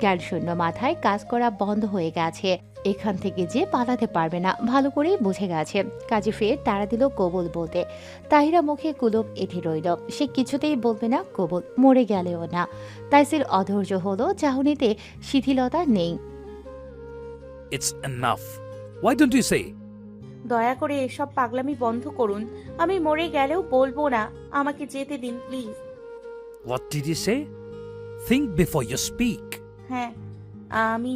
জ্ঞান শূন্য মাথায় কাজ করা বন্ধ হয়ে গেছে। এখান থেকে যে পালাতে পারবে না ভালো করেই বুঝে গেছে। কাজে ফের তারা দিল কবুল বলতে। তাহিরা মুখে কুলুপ এঁটে রইল। সে কিছুতেই বলবে না কবুল, মরে গেলেও না। তাইসির অধৈর্য হলো, চাহনিতে শিথিলতা নেই। It's enough. Why don't you say? দয়া করে এসব পাগলামি বন্ধ করুন। আমি মরে গেলেও বলবো না। আমাকে যেতে দিন please. What did you say? Think before you speak. হ্যাঁ, আমি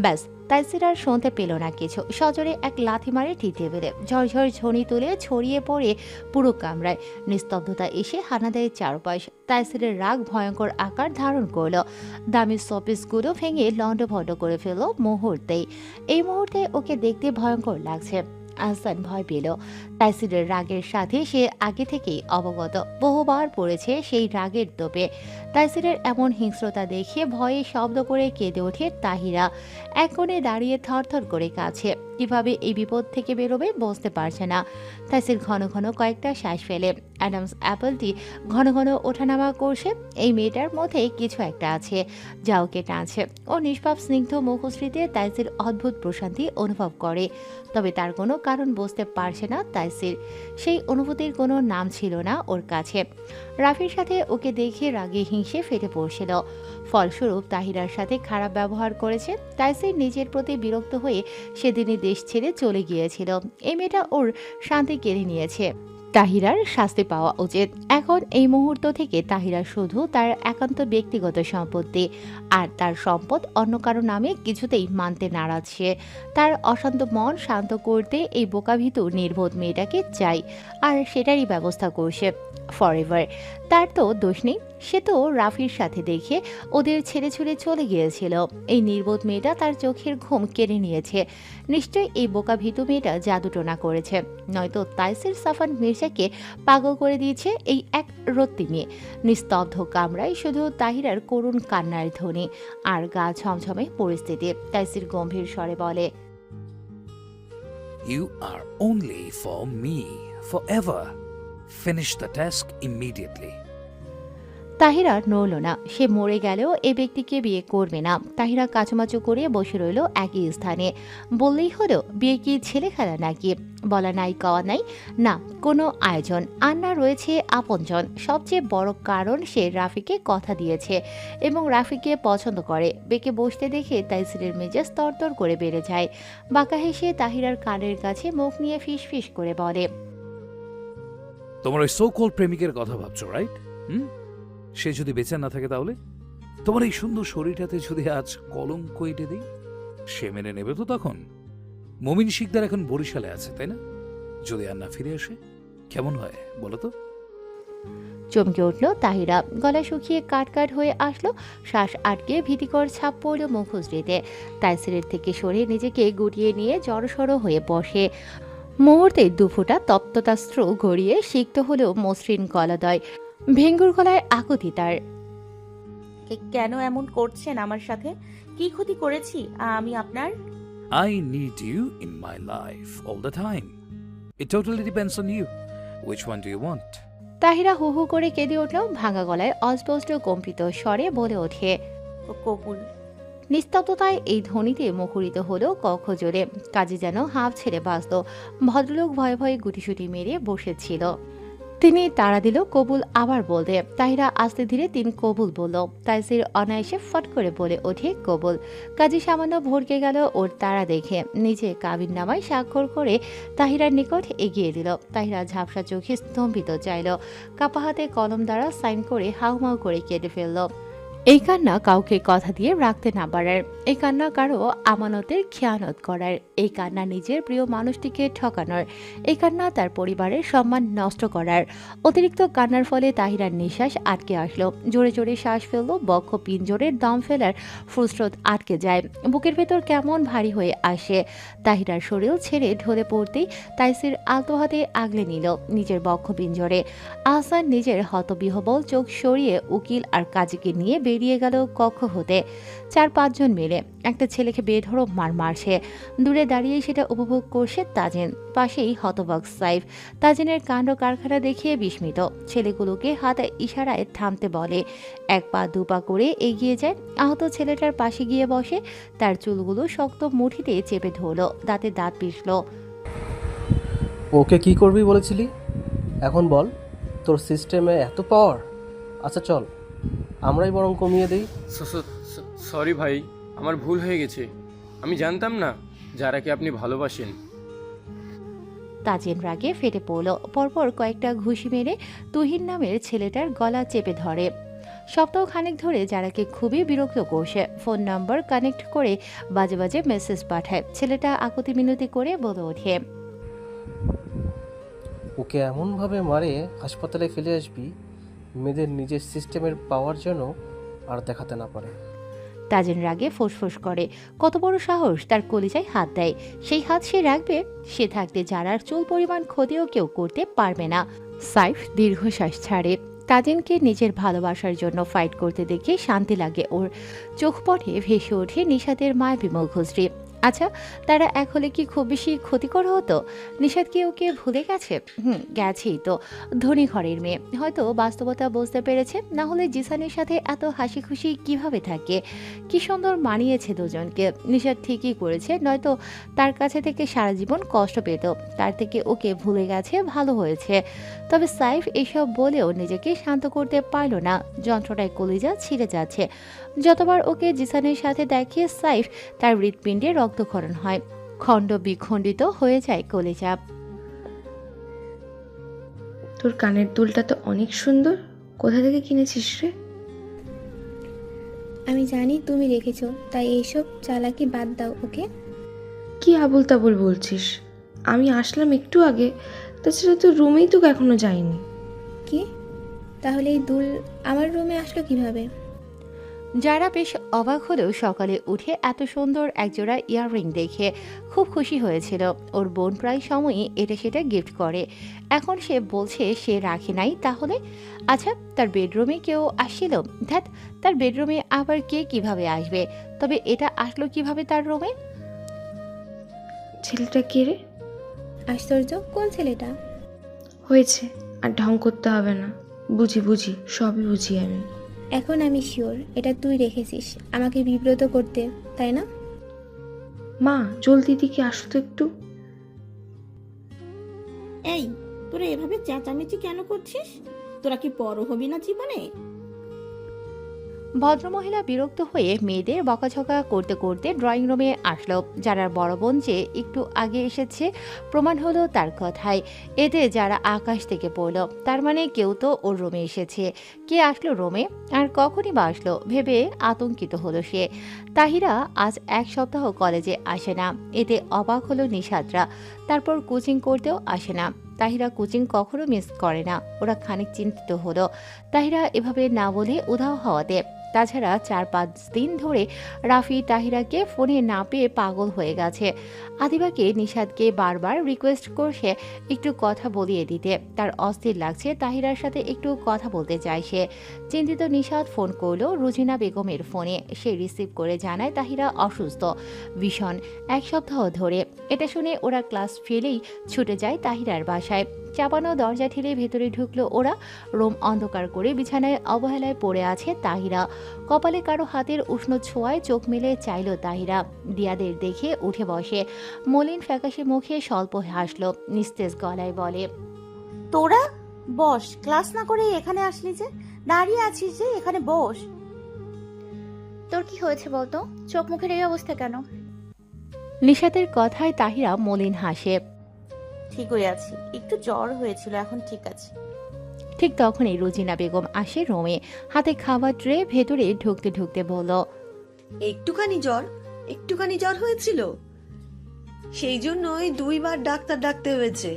ব্যাস, তাইসির আর শুনতে পেল না কিছু। সজোরে এক লাথি মারে টি টেবিলে। ঝরঝর ঝড়ি তুলে ছড়িয়ে পড়ে পুরো কামরায়। নিস্তব্ধতা এসে হানা দেয় চারপাশ। তাইসিরের রাগ ভয়ঙ্কর আকার ধারণ করলো। দামি শোপিসগুলো ভেঙে লন্ডভন্ড করে ফেলল মুহূর্তেই। এই মুহূর্তে ওকে দেখতে ভয়ঙ্কর লাগছে। আহসান ভয় পেল। তাইসিরের রাগের সাথে সে আগে থেকেই অবগত, বহুবার পড়েছে সেই রাগের তোপে। তাইসিরের এমন হিংস্রতা দেখে ভয়ে শব্দ করে কেঁদে ওঠে তাহিরা। এক কোণে দাঁড়িয়ে থরথর করে কাছে। কিভাবে এই বিপদ থেকে বেরোবে বুঝতে পারছে না। তাইসির ঘন ঘন কয়েকটা শ্বাস ফেলে। অ্যাডামস অ্যাপলটি ঘন ঘন ওঠানামা করছে। এই মেয়েটার মধ্যে কিছু একটা আছে যা ওকে টানছে। ও নিষ্পাপ স্নিগ্ধ মুখশ্রীতে তাইসির অদ্ভুত প্রশান্তি অনুভব করে। তবে তার কোনো কারণ বুঝতে পারছে না তাইসির। সেই অনুভূতির কোনো নাম ছিল না ওর কাছে। রাফির সাথে ওকে দেখে রাগে হিংসে ফেটে পড়ছিল। ফলস্বরূপ তাহিরার সাথে খারাপ ব্যবহার করেছে। তাইসির নিজের প্রতি বিরক্ত হয়ে সেদিনই দেশ ছেড়ে চলে গিয়েছিল। এই মেয়েটা ওর শান্তি কেড়ে নিয়েছে। তাহিরার শাস্তি পাওয়া উচিত। এখন এই মুহূর্ত থেকে তাহিরা শুধু তার একান্ত ব্যক্তিগত সম্পত্তি, আর তার সম্পদ অন্য কারো নামে কিছুতেই মানতে নারাজ সে। তার অশান্ত মন শান্ত করতে এই বোকাভীতু নির্বোধ মেয়েটাকে চাই, আর সেটারই ব্যবস্থা করছে ফরএভার। তার তো দোষ নেই, সে তো রাফির সাথে দেখে ওদের ছেড়ে ছুড়ে চলে গিয়েছিল। এই নির্বোধ মেয়েটা তার চোখের ঘুম কেড়ে নিয়েছে। নিশ্চয়ই এই বোকা ভীতু মেয়েটা জাদুটোনা করেছে, নয়তো তাইসির সাফান মির্জাকে পাগল করে দিয়েছে এই এক রত্তি মেয়ে। নিস্তব্ধ কামরায় শুধু তাহিরার করুণ কান্নার ধ্বনি আর গা ছমছমে পরিস্থিতি। তাইসির গম্ভীর স্বরে বলে, You are only for me, forever. Finish the task immediately. Tahira নড়ল না। সে মরে গেলেও এ ব্যক্তিকে বিয়ে করবে না। তাহিরা কাচুমাচু করে বসে রইল একই স্থানে। বললেই হলো, বিয়ে কি ছেলে খেলা নাকি? বলা নাই কওয়া নাই, না কোনো আয়োজন। আর না রয়েছে আপনজন। সবচেয়ে বড় কারণ সে রাফিকে কথা দিয়েছে এবং রাফিকে পছন্দ করে। বেঁকে বসতে দেখে তাইসিরের মেজাজ তরতর করে বেড়ে যায়। বাঁকা হেসে তাহিরার কানের কাছে মুখ নিয়ে ফিস ফিস করে বলে, তোমার ওই সো কল প্রেমিকের কথা ভাবছো, রাইট? সে যদি বেঁচে না থাকে তাহলে? তোমার এই সুন্দর শরীরটাতে যদি আজ কলঙ্ক এঁটে দিই, সে মেনে নেবে তো তখন? মমিন শিকদার এখন বরিশালে আছে, তাই না? যদি আর না ফিরে আসে কেমন হয় বলো তো? চমকে উঠল তাহিরা। গলা শুকিয়ে কাট কাট হয়ে আসলো। শ্বাস আটকে ভীতিকর ছাপ পড়ল মুখশ্রীতে। তাইসিরের থেকে সরে নিজেকে গুটিয়ে নিয়ে জড়সড় হয়ে বসে। মুহূর্তে দুফোঁটা তপ্ততাস্ত্র গড়িয়ে সিক্ত হলেও মসৃণ গলাদয়। ভেঙ্গুর গলায় আকুতি তার। কেন এমন করছেন আমার সাথে? কি ক্ষতি করেছি আমি আপনার? I need you in my life all the time. It totally depends on you. Which one do you want? Tahira হু হু করে কেঁদে উঠল। ভাঙা গলায় অস্পষ্ট কম্পিত স্বরে বলে ওঠে, কবুল। নিস্তব্ধতায় এই ধ্বনিতে মুখরিত হলো কক্ষ জোরে। কাজে যেন হাঁপ ছেড়ে বাঁচত। ভদ্রলোক ভয়ে ভয়ে গুটিসুটি মেরে বসেছিল। তিনি তাড়া দিল কবুল আবার বলতে। তাহিরা আস্তে ধীরে তিন কবুল বলল। তাইসির অনায়াসে ফট করে বলে ওঠে কবুল। কাজী সামান্য ভরকে গেল ওর তাড়া দেখে। নিজে কাবিন নামায় স্বাক্ষর করে তাহিরার নিকট এগিয়ে দিল। তাহিরা ঝাপসা চোখে স্তম্ভিত চাইল। কাপা হাতে কলম দ্বারা সাইন করে হাউমাউ করে কেটে ফেলল। এই কান্না কাউকে কথা দিয়ে রাখতে না পারার, এই কান্না কারো আমানতের খেয়ানত করার, এই কান্না নিজের প্রিয় মানুষটিকে ঠকানোর, এই কান্না তার পরিবারের সম্মান নষ্ট করার। অতিরিক্ত কান্নার ফলে তাহিরার নিঃশ্বাস আটকে আসলো। জোরে জোরে শ্বাস ফেললো। বক্ষ পিঞ্জরের দম ফেলার ফুলস্রোত আটকে যায়। বুকের ভেতর কেমন ভারী হয়ে আসে। তাহিরার শরীর ছেড়ে ঢলে পড়তেই তাইসির আলতো হাতে আগলে নিল নিজের বক্ষ পিঞ্জরে। আহসান নিজের হতবিহবল চোখ সরিয়ে উকিল আর কাজীকে নিয়ে বেরিয়ে গেল কক্ষ হতে। 4-5 জন মিলে একটা ছেলেকে বেধড়ো মার মারছে। দূরে দাঁড়িয়ে সেটা উপভোগ করছে তাজিন, পাশেই হতবাক সাইফ। তাজিনের কাণ্ড কারখানা দেখিয়ে বিস্মিত, ছেলেগুলোকে হাতে ইশারায় থামতে বলে। 1 পা 2 পা করে এগিয়ে যায়, আহত ছেলেটার পাশে গিয়ে বসে। তার চুলগুলো শক্ত মুঠিতে চেপে ধরলো, দাঁতে দাঁত পিষল। ওকে কি করবি বলেছিলি? এখন বল, তোর সিস্টেমে এত পাওয়ার। আচ্ছা চল, আমরাই বরং কমিয়ে দিই। সরি ভাই, আমার ভুল হয়ে গেছে। আমি জানতাম না যারাকে আপনি ভালোবাসেন। তাজিন রাগে ফেটে পড়ল, পরপর কয়েকটা ঘুষি মেরে তুহিন নামের ছেলেটার গলা চেপে ধরে। সপ্তাহখানেক ধরে যারাকে খুবই বিরক্ত করছে। ফোন নাম্বার কানেক্ট করে বাজে বাজে মেসেজ পাঠায়। ছেলেটা আকুতি মিনতি করে বলে ওঠে, ওকে এমনভাবে মারে হাসপাতালে ফেলে আসবি, মেয়েদের নিজের সিস্টেমের পাওয়ার যেন আর দেখাতে না পারে। তাজিন রাগে ফোঁসফোঁস করে। কত বড় সাহস তার কলিজায় হাত দেয়! সেই হাত সে রাখবে? সে থাকতে যারার চুল পরিমাণ ক্ষতিও কেউ করতে পারবে না। সাইফ দীর্ঘশ্বাস ছাড়ে। তাজিনকে নিজের ভালোবাসার জন্য ফাইট করতে দেখে শান্তি লাগে ওর। চোখপটে ভেসে ওঠে নিশাতের মায়াবী মুখশ্রী। আচ্ছা, তারা এক হলে কি খুব বেশি ক্ষতিকর হতো? নিশাত কি ওকে ভুলে গেছে? গেছেই তো। ধনী ঘরের মেয়ে, হয়তো বাস্তবতা বুঝতে পেরেছে, না হলে জিসানের সাথে এত হাসি খুশি কিভাবে থাকে? কি সুন্দর মানিয়েছে দুজনকে। নিশাত ঠিকই করেছে, নয়তো তার কাছে থেকে সারা জীবন কষ্ট পেত। তার থেকে ওকে ভুলে গেছে, ভালো হয়েছে। তবে সাইফ এসব বলেও নিজেকে শান্ত করতে পারল না। যন্ত্রণায় কলিজা ছিঁড়ে যাচ্ছে। যতবার ওকে জিসানের সাথে দেখে সাইফ, তার হৃৎপিণ্ডে রক্তক্ষরণ হয়, খণ্ড বিখণ্ডিত হয়ে যায় কলিজা। তোর কানের দুলটা তো অনেক সুন্দর, কোথা থেকে কিনেছিস রে? আমি জানি তুমি রেখেছো, তাই এইসব চালাকি বাদ দাও। ওকে, কি আবল তাবল বলছিস? আমি আসলাম একটু আগে, তাছাড়া তো রুমেই তো এখনো যাইনি। কি? তাহলে এই দুল আমার রুমে আসলো কিভাবে? যারা বেশ অবাক হলেও সকালে উঠে এত সুন্দর একজোড়া ইয়াররিং দেখে খুব খুশি হয়েছিল। ওর বোন প্রায় সময়ই এটা সেটা গিফট করে। এখন সে বলছে সে রাখে নাই। তাহলে আচ্ছা, তার বেডরুমে কেউ আসছিল? ধ্যাত, তার বেডরুমে আবার কে কিভাবে আসবে? তবে এটা আসলো কিভাবে তার রুমে? ছেলেটা কে রে? আশ্চর্য, কোন ছেলেটা? হয়েছে, আর ঢং করতে হবে না। বুঝি সবই বুঝি আমি। এখন আমি শিওর এটা তুই রেখেছিস আমাকে বিব্রত করতে, তাই না? মা, জলদি দিকে আসো তো একটু। এই, তোরা এভাবে চেঁচামেচি কেন করছিস? তোরা কি বড় হবি না জীবনে? ভদ্রমহিলা বিরক্ত হয়ে মেয়েদের বকাঝকা করতে করতে ড্রয়িং রুমে আসলো। যারা বড় বোন যে একটু আগে এসেছে প্রমাণ হলো তার কথায়। এতে যারা আকাশ থেকে পড়ল, তার মানে কেউ তো ওর রুমে এসেছে। কে আসলো রুমে, আর কখনই বা আসলো ভেবে আতঙ্কিত হলো সে। তাহিরা আজ 1 সপ্তাহ কলেজে আসে না, এতে অবাক হলো নিশাতরা। তারপর কোচিং করতেও আসে না। তাহিরা কোচিং কখনো মিস করে না। ওরা খানিক চিন্তিত হলো তাহিরা এভাবে না বলে উধাও হওয়াতে। তাছাড়া 4-5 দিন ধরে রাফি তাহিরাকে ফোনে না পেয়ে পাগল হয়ে গেছে। আদিবাকে নিশাদকে বারবার রিকোয়েস্ট করছে একটু কথা বলিয়ে দিতে। তার অস্থির লাগছে, তাহিরার সাথে একটু কথা বলতে চায় সে। চিন্তিত নিশাদ ফোন করলো রুজিনা বেগমের ফোনে। সে রিসিভ করে জানায় তাহিরা অসুস্থ ভীষণ, 1 সপ্তাহ ধরে। এটা শুনে ওরা ক্লাস ফেলেই ছুটে যায় তাহিরার বাসায়। চাপানো দরজা ঠেলে ভেতরে ঢুকলো ওরা। রুম অন্ধকার করে বিছানায় অবহেলায় পড়ে আছে তাহিরা। কপালে কারো হাতের উষ্ণ ছোঁয়ায় চোখ মেলে চাইল তাহিরা। দিয়াদের দেখে উঠে বসে। মলিন ফ্যাকাশে মুখে স্বল্প হাসলো, নিস্তেজ গলায় বলে, তোরা বস, ক্লাস না করে এখানে আসলি যে? দাঁড়িয়ে আছিস যে, এখানে বস। তোর কি হয়েছে বলতো? চোখ মুখের এই অবস্থা কেন? নিশাতের কথায় তাহিরা মলিন হাসে। ঠিক হয়ে আছি, একটু জ্বর হয়েছিল, এখন ঠিক আছে। ঠিক তখনই রুজিনা বেগম আসে রুমে, হাতে খাবার ট্রে। ভেতরে ঢুকতে ঢুকতে বলল, একটুখানি জ্বর হয়েছিল, সেই জন্যই 2 বার ডাক্তার ডাকতে হয়েছে।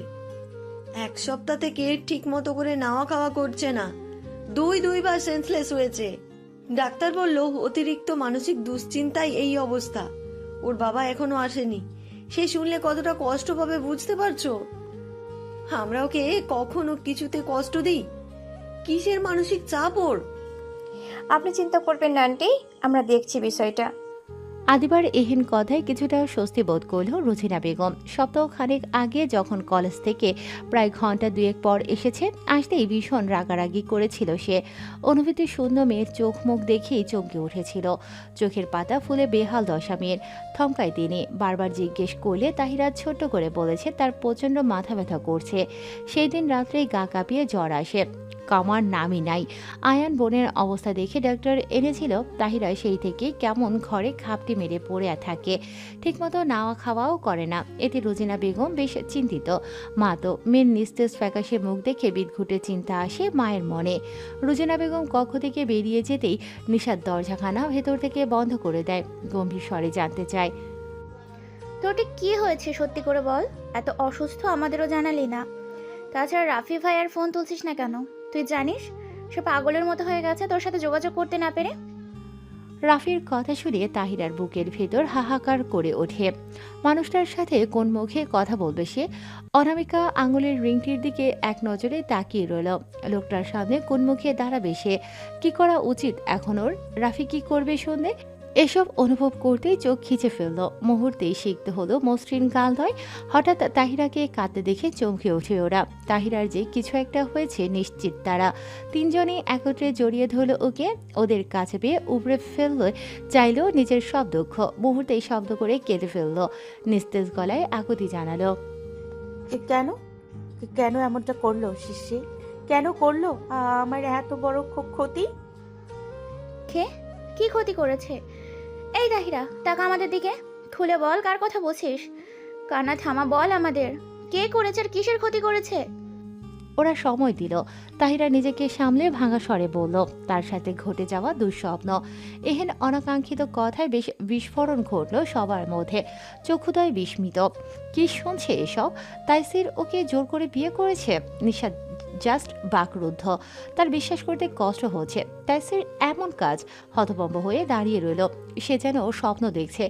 1 সপ্তাহ থেকে ঠিক মতো করে নাওয়া খাওয়া করছে না, 2 বার সেন্সলেস হয়েছে। ডাক্তার বলল অতিরিক্ত মানসিক দুশ্চিন্তায় এই অবস্থা। ওর বাবা এখনো আসেনি, সে শুনলে কতটা কষ্ট পাবে বুঝতে পারছো? আমরা ওকে কখনো কিছুতে কষ্ট দিই? কিসের মানসিক চাপ ওর? আপনি চিন্তা করবেন না আন্টি, আমরা দেখছি বিষয়টা। আদিবার এহেন কথায় কিছুটা স্বস্তি বোধ করল রুজিনা বেগম। সপ্তাহখানেক আগে যখন কলেজ থেকে প্রায় ঘন্টা দুয়েক পর এসেছে, আসতেই ভীষণ রাগারাগি করেছিল সে। অনুভূতি শূন্য মেয়ের চোখ মুখ দেখেই চমকে উঠেছিল। চোখের পাতা ফুলে বেহাল দশা মেয়ের। থমকায় তিনি। বারবার জিজ্ঞেস করলে তাহিরা ছোট্ট করে বলেছে তার প্রচণ্ড মাথা ব্যথা করছে। সেই দিন রাত্রেই গা কাঁপিয়ে জ্বর আসে, কমার নামই নাই। আয়ান বোনের অবস্থা দেখে ডাক্তার এনেছিল। তাহিরা সেই থেকে কেমন ঘরে খাপটি মেরে পড়ে থাকে, ঠিকমতো নাওয়া খাওয়াও করে না। এতে রুজিনা বেগম বেশ চিন্তিত। মা তো। মেয়ের নিস্তেজ ফ্যাকাশে মুখ দেখে বিদঘুটে চিন্তা আসে মায়ের মনে। রুজিনা বেগম কক্ষ থেকে বেরিয়ে যেতেই নিশাদ দরজাখানা ভেতর থেকে বন্ধ করে দেয়। গম্ভীর স্বরে জানতে চায়, তোর ঠিক কি হয়েছে সত্যি করে বল। এত অসুস্থ আমাদেরও জানালি না। তাছাড়া রাফি ভাই আর ফোন তুলছিস না কেন? তুই জানিস সে পাগলের মতো হয়ে গেছে তোর সাথে যোগাযোগ করতে না পেরে। রাফির কথা শুনে তাহিরার বুকের ভেতর হাহাকার করে ওঠে। মানুষটার সাথে কোন মুখে কথা বলবে সে? অনামিকা আঙুলের রিংটির দিকে এক নজরে তাকিয়ে রইল। লোকটার সামনে কোন মুখে দাঁড়াবে সে? কি করা উচিত এখন ওর? রাফি কি করবে শুনলে? এসব অনুভব করতেই চোখ খিচে ফেলল। মুহূর্তেই শিখতে হলো মসৃণ গালদয়। হঠাৎ তাহিরাকে কাঁদতে দেখে চমকে ওঠে ওরা। তাহিরার যে কিছু একটা হয়েছে নিশ্চিত তারা। তিনজনেই একত্রে জড়িয়ে ধরল ওকে। ওদের কাছে পেয়ে উপড়ে ফেলল চাইলেও নিজের সব দুঃখ। মুহূর্তেই শব্দ করে কেঁদে ফেলল। নিস্তেজ গলায় আকুতি জানালো, কেন কেন এমনটা করলো শিশির? কেন করলো আমার এত বড় ক্ষতি? কে? কি ক্ষতি করেছে? এই তাহিরা, টাকা আমাদের দিকে খুলে বল, কার কথা বলছিস? কান্না থামা, বল আমাদের কে করেছে আর কিসের ক্ষতি করেছে। ওরা সময় দিল। তাহিরা নিজেকে সামলে ভাঙা স্বরে বলল তার সাথে ঘটে যাওয়া দুঃস্বপ্ন। এহেন অনাকাঙ্ক্ষিত কথায় বেশ বিস্ফোরণ ঘটল সবার মধ্যে। চক্ষুদয় বিস্মিত। কি শুনছে এসব? তাইসির ওকে জোর করে বিয়ে করেছে? নিশাদ জাস্ট বাকরুদ্ধ। তার বিশ্বাস করতে কষ্ট হচ্ছে। তাইসির এমন কাজ। হতভম্ব হয়ে দাঁড়িয়ে রইল। সে যেন স্বপ্ন দেখছে।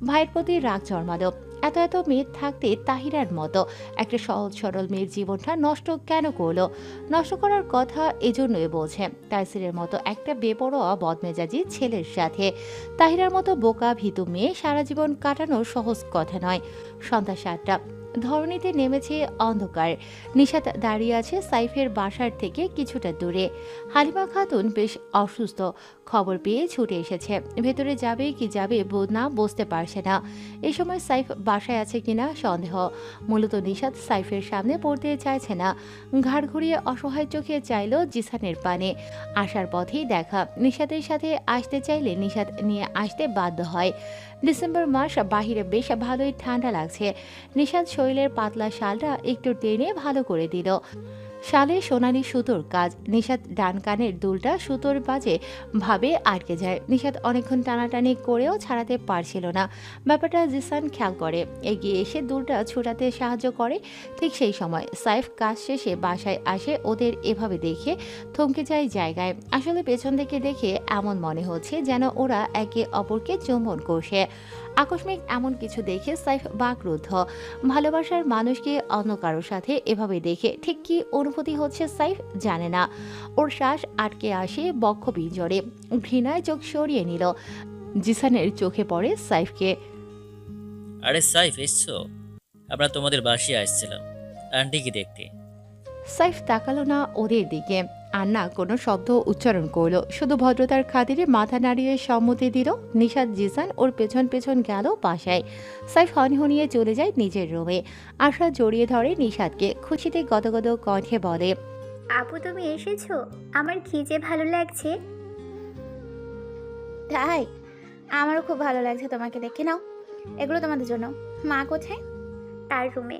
ভাইয়ের প্রতি রাগ জন্মালো। এত এত মেয়ে থাকতে তাহিরার মতো একটা সহজ সরল মেয়ের জীবনটা নষ্ট কেন করলো? নষ্ট করার কথা এজন্যই বলছে। তাইসিরের মতো একটা বেপরোয়া বদমেজাজি ছেলের সাথে। তাহিরার মতো বোকা ভীতু মেয়ে সারা জীবন কাটানো সহজ কথা নয়। সন্ধ্যা 7টা। ধরণীতে নেমেছে অন্ধকার। নিশাত দাঁড়িয়ে আছে সাইফের বাসার থেকে কিছুটা দূরে। হালিমা খাতুন বেশ অসুস্থ। খবর পেয়ে ছুটে এসেছে। ভেতরে যাবে কি যাবে না বুঝতে পারছে না। এই সময় সাইফ বাসায় আছে কিনা সন্দেহ। মূলত নিশাত সাইফের সামনে পড়তে চাইছে না। ঘাড় ঘুরিয়ে অসহায় চোখে চাইল জিসানের পানে। আসার পথেই দেখা। নিশাতের সাথে আসতে চাইলে নিশাত নিয়ে আসতে বাধ্য হয়। ডিসেম্বর মাস, বাহিরে বেশ ভালোই ঠান্ডা লাগছে। নিশাত শরীরের পাতলা শালটা একটু টেনে ভালো করে দিল। শালে সোনালি সুতোর কাজ। নিশাত ডান কানের দুলটা সুতোর বাজে ভাবে আটকে যায়। নিশাত অনেকক্ষণ টানাটানি করেও ছাড়াতে পারছিল না। ব্যাপারটা জিসান খেয়াল করে। এগিয়ে এসে দুলটা ছুটাতে সাহায্য করে। ঠিক সেই সময় সাইফ কাজ শেষে বাসায় আসে। ওদের এভাবে দেখে থমকে যায় জায়গায়। আসলে পেছন থেকে দেখে এমন মনে হচ্ছে যেন ওরা একে অপরকে চুম্বন করছে। আকস্মিক এমন কিছু দেখে সাইফ বাকরুদ্ধ। ভালোবাসার মানুষকে অন্য কারোর সাথে এভাবে দেখে ঠিক কি অনুভূতি হচ্ছে সাইফ জানে না। ওর শ্বাস আটকে আসে বক্ষ পিঞ্জরে। ঘৃণায় চোখ সরিয়ে নিল। জিসানের চোখে পড়ে সাইফকে। আরে সাইফ, এসছো? আমরা তোমাদের বাসায় আসছিলাম আন্টিকে দেখতে। সাইফ তাকালো না ওদের দিকে। আর না কোনো শব্দ উচ্চারণ করলো। শুধু ভদ্রতার খাতিরে মাথা নাড়িয়ে সম্মতি দিল। নিশাদ জিসান ওর পেছন পেছন গেল বাসায়। সাইফ হনহনিয়ে চলে যায় নিজের রুমে। আশা জড়িয়ে ধরে নিশাদকে। খুশিতে গদগদ কণ্ঠে বলে, আপু তুমি এসেছো? আমার কি যে ভালো লাগছে। তাই আমারও খুব ভালো লাগছে তোমাকে দেখে। নাও, এগুলো তোমাদের জন্য। মা কোথায়? তার রুমে।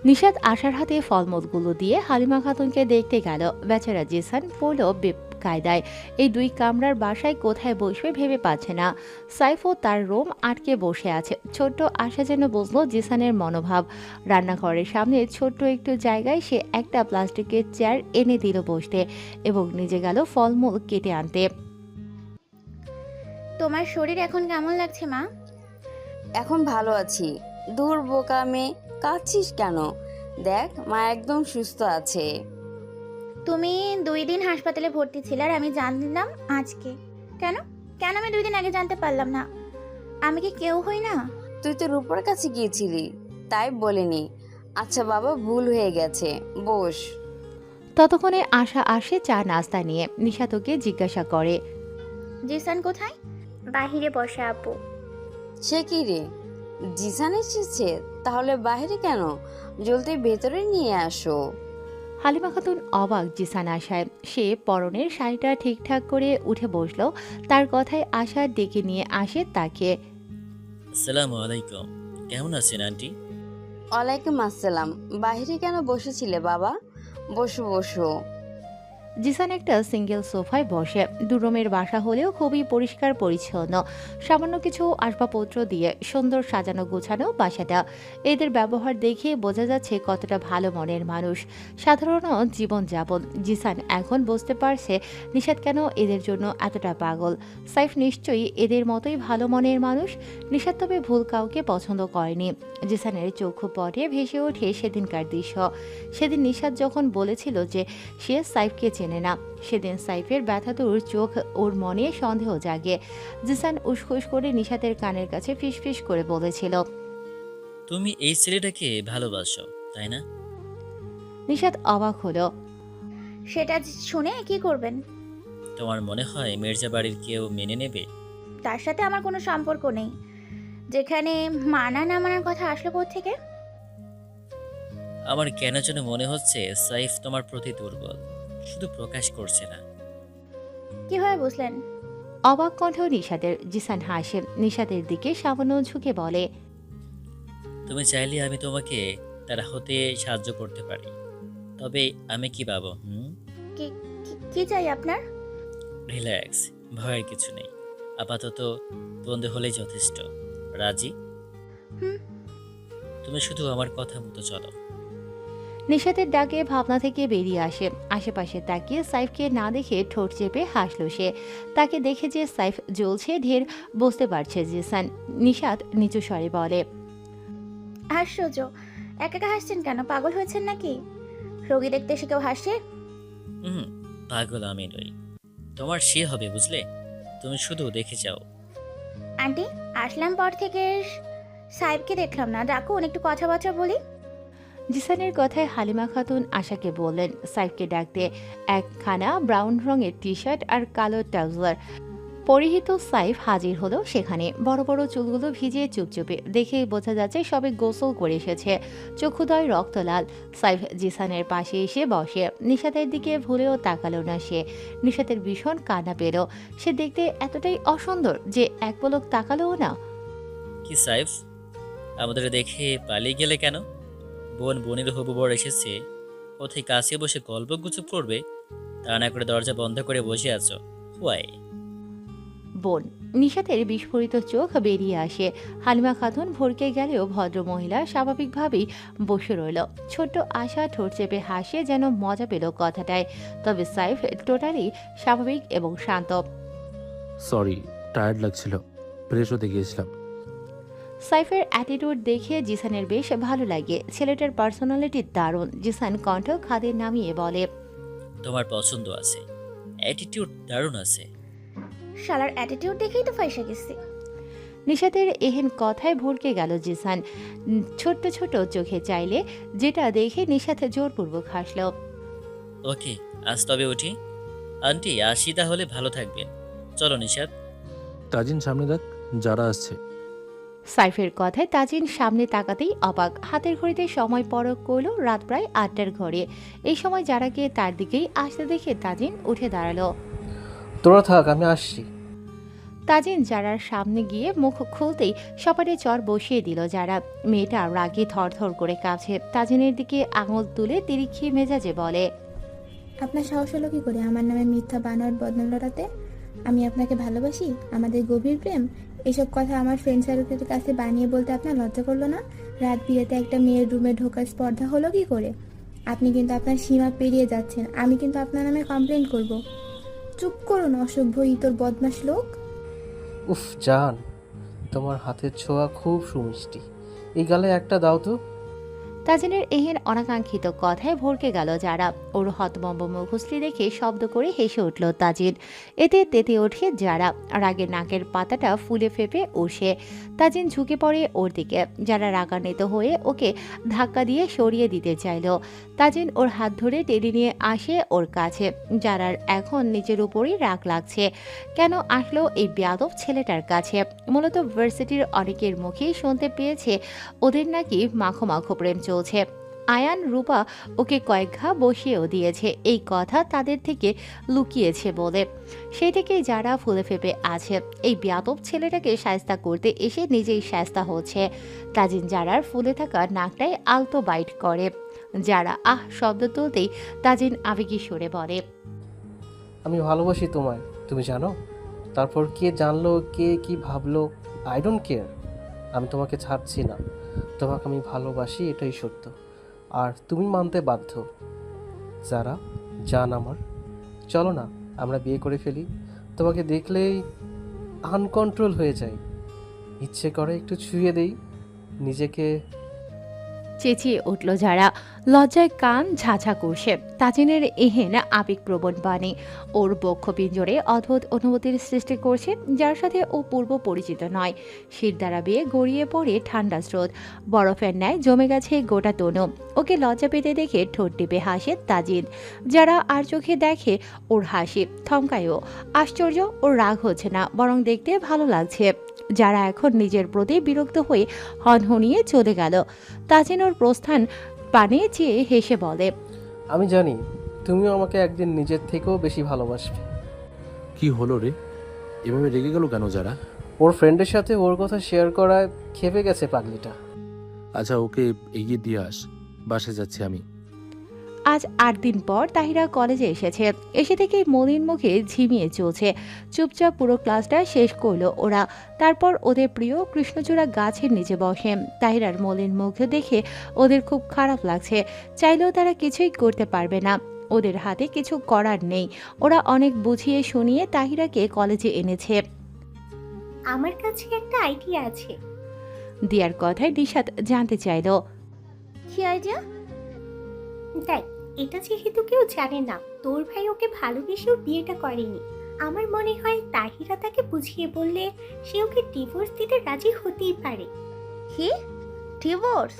নিশাদ আশার হাতে ফলমূলগুলো দিয়ে হালিমা খাতুনকে দেখতে গেল। বেচারা জিসান পড়ল কায়দায়। এই দুই কামরার বাসায় কোথায় বসবে ভেবে পাচ্ছে না। সাইফও তার রুম আটকে বসে আছে। ছোট্ট আশা যেন বুঝলো জিসানের মনোভাব। রান্নাঘরের সামনে ছোট্ট একটু জায়গায় সে একটা প্লাস্টিকের চেয়ার এনে দিল বসতে এবং নিজে গেল ফলমূল কেটে আনতে। তোমার শরীর এখন কেমন লাগছে মা? এখন ভালো আছি। দূর বোকা মেয়ে, কাঁদছিস কেন? দেখ মা একদম সুস্থ আছে। তুমি 2 দিন হাসপাতালে ভর্তি ছিলে আর আমি জানলাম আজকে। কেন কেন আমি 2 দিন আগে জানতে পারলাম না? আমি কি কেউ হই না? তুই তো রূপার কাছে গিয়েছিলি, তাই বলিনি। আচ্ছা বাবা, ভুল হয়ে গেছে, বস। ততক্ষণে আশা আসে চা নাস্তা নিয়ে। নিশাত ওকে জিজ্ঞাসা করে, জিসান কোথায়? বাহিরে বসে আপু। সে কি রে, জিসান এসেছে? তাহলে বাইরে কেন? জলদি ভেতরে নিয়ে আসো। হালিমা খাতুন অবাক জিসান আশায়। সে পরনের শাড়িটা ঠিকঠাক করে উঠে বসলো। তার কথায় আশা ডেকে নিয়ে আসে তাকে। আসসালামু আলাইকুম, কেমন আছেন আন্টি? ওয়ালাইকুম আসসালাম। বাইরে কেন বসেছিলে বাবা? বসো বসো। জিসান একটা সিঙ্গেল সোফায় বসে। দুরুমের বাসা হলেও খুবই পরিষ্কার পরিচ্ছন্ন। সামান্য কিছু আসবাবপত্র দিয়ে সুন্দর সাজানো গোছানো বাসাটা। এদের ব্যবহার দেখে বোঝা যাচ্ছে কতটা ভালো মনের মানুষ। সাধারণ জীবনযাপন। জিসান এখন বুঝতে পারছে নিশাত কেন এদের জন্য এতটা পাগল। সাইফ নিশ্চয়ই এদের মতোই ভালো মনের মানুষ। নিশাত তবে ভুল কাউকে পছন্দ করেনি। জিসানের চক্ষু পটে ভেসে ওঠে সেদিনকার দৃশ্য। সেদিন নিশাত যখন বলেছিল যে সে সাইফকে চেনে না, সেদিন সাইফের ব্যথাতুর চোখ ওর মনে সন্দেহ জাগে। জিসান উসখুস করে নিশাতের কানের কাছে ফিসফিস করে বলেছিল, তুমি এই ছেলেটাকে ভালোবাসো, তাই না? নিশাত অবাক হলো। সেটা শুনে কি করবেন? তোমার মনে হয় মির্জা বাড়ির কেউ মেনে নেবে? তার সাথে আমার কোনো সম্পর্ক নেই। যেখানে মানা না মানার কথা আসলো কোত্থেকে? আমার কেন যেন মনে হচ্ছে সাইফ তোমার প্রতি দুর্বল, শুধু প্রকাশ করছে না। কিভাবে বুঝলেন? অবাক কণ্ঠ নিশাতের। জিসান হাসে। নিশাতের দিকে সামান্য ঝুঁকে বলে, তুমি চাইলে আমি তোমাকে তার হতে সাহায্য করতে পারি। তবে আমি কি পাবো? কি চাই আপনার? রিল্যাক্স, ভয়ের কিছু নেই। আপাতত বন্ধু হলেই যথেষ্ট। রাজি? হুম। তুমি শুধু আমার কথা মতো চলো। নিশাতের ডাকে ভাবনা থেকে বেরিয়ে আসে। আশেপাশে তাকিয়ে সাইফকে না দেখে ঠোঁট চেপে হাসলো সে। তাকে দেখে যে সাইফ জ্বলছে ঢের বুঝতে পারছে জিসান। নিশাত নিচু স্বরে বলে, আশ্চর্য, একা একা হাসছেন কেন? পাগল হয়েছেন নাকি? রোগী দেখতে এসে কেউ হাসে? পাগল আমি নই, তোমার সে হবে বুঝলে। তুমি শুধু দেখে যাও। আন্টি, আসলাম পর থেকে সাহেবকে দেখলাম না। ডাকুন, একটু কথাবার্তা বলি। জিসানের কথায় হালিমা খাতুন আশাকে বললেন সাইফকে ডাকতে। একখানা ব্রাউন রঙের টি শার্ট আর কালো ট্রাউজার পরিহিত সাইফ হাজির হলো সেখানে। বড় বড় চুলগুলো ভিজিয়ে চুপচুপে। দেখে বোঝা যাচ্ছে সবে গোসল করে এসেছে। চক্ষুদয় রক্তলাল। সাইফ জিসানের পাশে এসে বসে। নিশাতের দিকে ভুলেও তাকালো না সে। নিশাতের ভীষণ কান্না পেল। সে দেখতে এতটাই অসুন্দর যে এক পলক তাকালোও না। কি সাইফ, আমাদের দেখে পালিয়ে গেলে কেন? বোনের হবু বর এসেছে, কোথায় কাছে বসে গল্প গুজব করবে, তা না করে দরজা বন্ধ করে বসে আছো। হোয়াই? বোন। নিশাতের বিস্ফোরিত চোখ বেরিয়ে আসে। হালিমা খাতুন ভরকে গেলেও ভদ্র মহিলা স্বাভাবিকভাবেই বসে রইল। ছোট্ট আশা ঠোঁট চেপে হাসে, যেন মজা পেল কথাটায়। তবে সাইফ টোটালি স্বাভাবিক এবং শান্ত। সরি, টায়ার্ড লাগছিল, ফ্রেশ হতে গিয়েছিলাম। সাইফের অ্যাটিটিউড দেখে জিসানের বেশ ভালো লাগে। ছেলেটার পার্সোনালিটি দারুণ। জিসান কণ্ঠ খাদে নামিয়ে বলে, তোমার পছন্দ আছে, অ্যাটিটিউড দারুণ আছে। শালার অ্যাটিটিউড দেখেই তো ফাইসা গেছি। নিশাতের এহেন কথায় ভরকে গেল জিসান। ছোট্ট ছোট চোখে চাইলে যেটা দেখে নিশাতে জোরপূর্বক হাসল। ওকে, আজ তবে উঠি। আন্টি আসি তাহলে, ভালো থাকবেন। চলো নিশাত। তাজিন সামনে দেখ, যারা আসছে। সাইফের কথায় তাজিন সামনে তাকাতেই অবাক। হাতের ঘড়িতে সময় পরক করল রাত প্রায় 8টার ঘরে। এই সময় যারাকে তার দিকেই আসতে দেখে তাজিন উঠে দাঁড়ালো। তোরা থাক, আমি আসছি। তাজিন যারার সামনে গিয়ে মুখ খুলতেই সপাটে চর বসিয়ে দিল যারা। মেয়েটা রাগে থরথর করে কাঁপছে। তাজিনের দিকে আঙুল তুলে তিরিক্ষি মেজাজে বলে, আপনার সাহস হলো কি করে আমার নামে মিথ্যা বানোয়ার বদনাম লড়াতে? আমি আপনাকে ভালোবাসি, আমাদের গভীর প্রেম, এসব কথা আমার ফ্রেন্ড সার্কেলের কাছে বানিয়ে বলতে আপনার লজ্জা করলো না? রাত বিয়েতে একটা মেয়ের রুমে ঢোকার স্পর্ধা হলো কি করে? আপনি কিন্তু আপনার সীমা পেরিয়ে যাচ্ছেন। আমি কিন্তু আপনার নামে কমপ্লেন করব। চুপ করুন অসভ্য ইতর বদমাশ লোক। উফ জান, তোমার হাতের ছোঁয়া খুব সুমিষ্টি, এই গালে একটা দাও তো। তাজিনের এহেন অনাকাঙ্ক্ষিত কথায় ভড়কে গেল যারা। ওর হতভম্ব মুখশ্রী দেখে শব্দ করে হেসে উঠল তাজিন। এতে তেতে ওঠে যারা, রাগে নাকের পাতাটা ফুলে ফেপে উঠে। তাজিন ঝুঁকে পড়ে ওর দিকে। যারা রাগান্বিত হয়ে ওকে ধাক্কা দিয়ে সরিয়ে দিতে চাইল। তাজিন ওর হাত ধরে টেনে নিয়ে আসে ওর কাছে। যারার এখন নিজের উপরই রাগ লাগছে। কেন আসলো এই বেয়াদব ছেলেটার কাছে? মূলত ভার্সিটির অনেকের মুখেই শুনতে পেয়েছে ওদের নাকি মাখো মাখো প্রেম চলছে। আয়ান রূপা ওকে কয়েক ঘা বসিয়েও দিয়েছে এই কথা তাদের থেকে লুকিয়েছে বলে। সেই থেকেই যারা ফুলে ফেপে আছে। এই বেয়াদব ছেলেটাকে শায়েস্তা করতে এসে নিজেই শায়েস্তা হচ্ছে। তাজিন যারার ফুলে থাকা নাকটাই আলতো বাইট করে। যারা আহ শব্দ তুলতেই তাজিন আবেগী সুরে বলে, আমি ভালোবাসি তোমায়, তুমি জানো? তারপর কে জানলো, কে কি ভাবলো, আই ডোন্ট কেয়ার। আমি তোমাকে ছাড়ছি না। তোমাকে আমি ভালোবাসি, এটাই সত্য। আর তুমি মানতে বাধ্য। যারা জান আমার, চলো না আমরা বিয়ে করে ফেলি। তোমাকে দেখলেই আনকন্ট্রোল হয়ে যাই। ইচ্ছে করে একটু ছুঁয়ে দেই নিজেকে। চেঁচিয়ে উঠল যারা। লজ্জায় কান ঝাঝা করছে। তাজিনের এহেন আবেগপ্রবণ বাণী ওর বক্ষ পিঞ্জরে অদ্ভুত অনুভূতির সৃষ্টি করছে, যার সাথে ও পূর্ব পরিচিত নয়। শীত দ্বারা বেয়ে গড়িয়ে পড়ে ঠান্ডা স্রোত। বরফের ন্যায় জমে গেছে গোটা তনু। ওকে লজ্জা পেতে দেখে ঠোঁট টিপে হাসে তাজিন। যারা আর চোখে দেখে ওর হাসি, থমকায়ও। আশ্চর্য, ওর রাগ হচ্ছে না, বরং দেখতে ভালো লাগছে। যারা এখন নিজের প্রতি বিরক্ত হয়ে হনহনিয়ে চলে গেল। তাজিন ওর প্রস্থান পানে চেয়ে হেসে বলে, আমি জানি তুমিও আমাকে একদিন নিজের থেকেও বেশি ভালোবাসবে। কি হলো রে, এভাবে রেগে গেল কেন যারা? ওর ফ্রেন্ডের সাথে ওর কথা শেয়ার করায় খেপে গেছে পাগলিটা। আচ্ছা ওকে এগিয়ে দিয়ে আস, বাসে যাচ্ছি আমি। আজ 8 দিন পর তাহিরা কলেজে এসেছে। এসে থেকেই মলিন মুখে ঝিমিয়ে চলছে। চুপচাপ পুরো ক্লাসটা শেষ করলো ওরা। তারপর ওদের প্রিয় কৃষ্ণচূড়া গাছের নিচে বসে। তাহিরার মলিন মুখ দেখে ওদের খুব খারাপ লাগছে। চাইলেও তারা কিছুই করতে পারবে না। ওদের হাতে কিছু করার নেই। ওরা অনেক বুঝিয়ে শুনিয়ে তাহিরাকে কলেজে এনেছে। আমার কাছে একটা আইডিয়া আছে। দিয়ার কথায় নিশাত জানতে চাইল, কি আইডিয়া? দেখ, এটা যেহেতু কেউ জানে না, তোর ভাই ওকে ভালোবেসেও বিয়েটা করেনি, আমার মনে হয় তাহিরা তাকে বুঝিয়ে বললে সে ওকে ডিভোর্স দিতে রাজি হতেই পারে। কি? ডিভোর্স?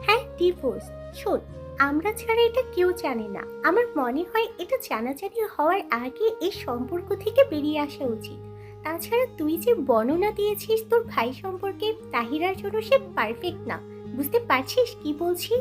হ্যাঁ, ডিভোর্স। শোন, আমরা ছাড়া এটা কেউ জানে না। আমার মনে হয় এটা জানাজানি হওয়ার আগে এই সম্পর্ক থেকে বেরিয়ে আসা উচিত। তাছাড়া তুই যে বর্ণনা দিয়েছিস তোর ভাই সম্পর্কে, তাহিরার জন্য সে পারফেক্ট না। বুঝতে পারছিস কি বলছি?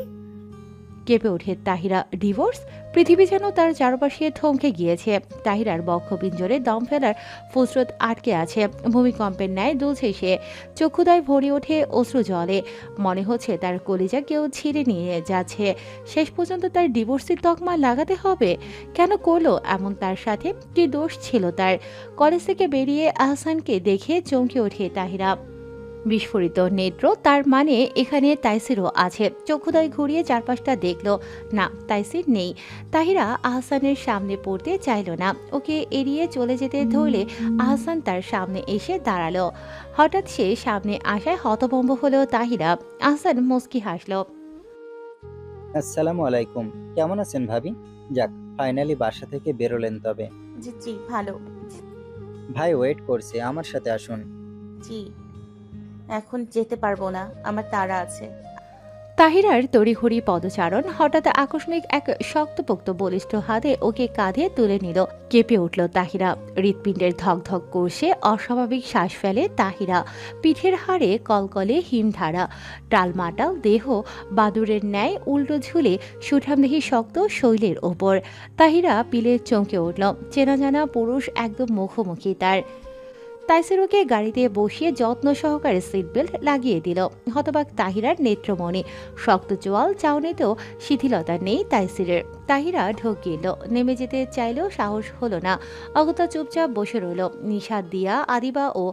কেঁপে ওঠে তাহিরা। ডিভোর্স? পৃথিবী যেন তার চারপাশে থমকে গিয়েছে। তাহিরার বক্ষপিঞ্জরে দম ফেলার ফুসরত আটকে আছে। ভূমিকম্পের ন্যায় দুলছে সে। চক্ষুদয় ভরে ওঠে অশ্রু জলে। মনে হচ্ছে তার কলিজা কেউ ছিঁড়ে নিয়ে যাচ্ছে। শেষ পর্যন্ত তার ডিভোর্সের তকমা লাগাতে হবে। কেন করলো এমন তার সাথে? কি দোষ ছিল তার? কলেজ থেকে বেরিয়ে আহসানকে দেখে চমকে ওঠে তাহিরা। বিস্ফোরিত নেত্র, তার মানে এখানে তাইসিরও আছে। চক্ষুদয় ঘুরিয়ে চারপাশটা দেখল, না তাইসির নেই। তাহিরা আহসানের সামনে পড়তে চাইল না। ওকে এড়িয়ে চলে যেতে ধরলে আহসান তার সামনে এসে দাঁড়ালো। হঠাৎ সে সামনে আসায় হতভম্ব হলো তাহিরা। আহসান মুস্কি হাসল। আসসালামু আলাইকুম, কেমন আছেন ভাবি? যাক, ফাইনালি বাসা থেকে বেরোলেন। তবে জি জি ভালো। ভাই ওয়েট করছে, আমার সাথে আসুন। জি, এখন যেতে পারবো না, আমার তাড়া আছে। তাহিরার তড়িঘড়ি পদচারণ হঠাৎ আকস্মিক এক শক্তপোক্ত বলিষ্ঠ হাতে ওকে কাঁধে তুলে নিল। কেঁপে উঠল তাহিরা। হৃৎপিণ্ডের ধকধক করছে। অস্বাভাবিক শ্বাস ফেলে তাহিরা। পিঠের হাড়ে কলকলে হিমধারা। টালমাটাল দেহ বাদুরের ন্যায় উল্টো ঝুলে সুঠামদেহী শক্ত শৈলের ওপর। তাহিরা পিলে চমকে উঠল। চেনা জানা পুরুষ একদম মুখোমুখি তার। তাইসিরকে গাড়িতে বসিয়ে যত্ন সহকারে সিট বেল্ট লাগিয়ে দিল। হতবাক তাহিরার নেত্রমণি। শক্ত চোয়াল চাউনিতেও শিথিলতা নেই তাইসিরের। তাহিরা ঢোকিল। নেমে যেতে চাইলেও সাহস হলো না। অগত্যা চুপচাপ বসে রইল। নিশাদ, দিয়া, আদিবা ও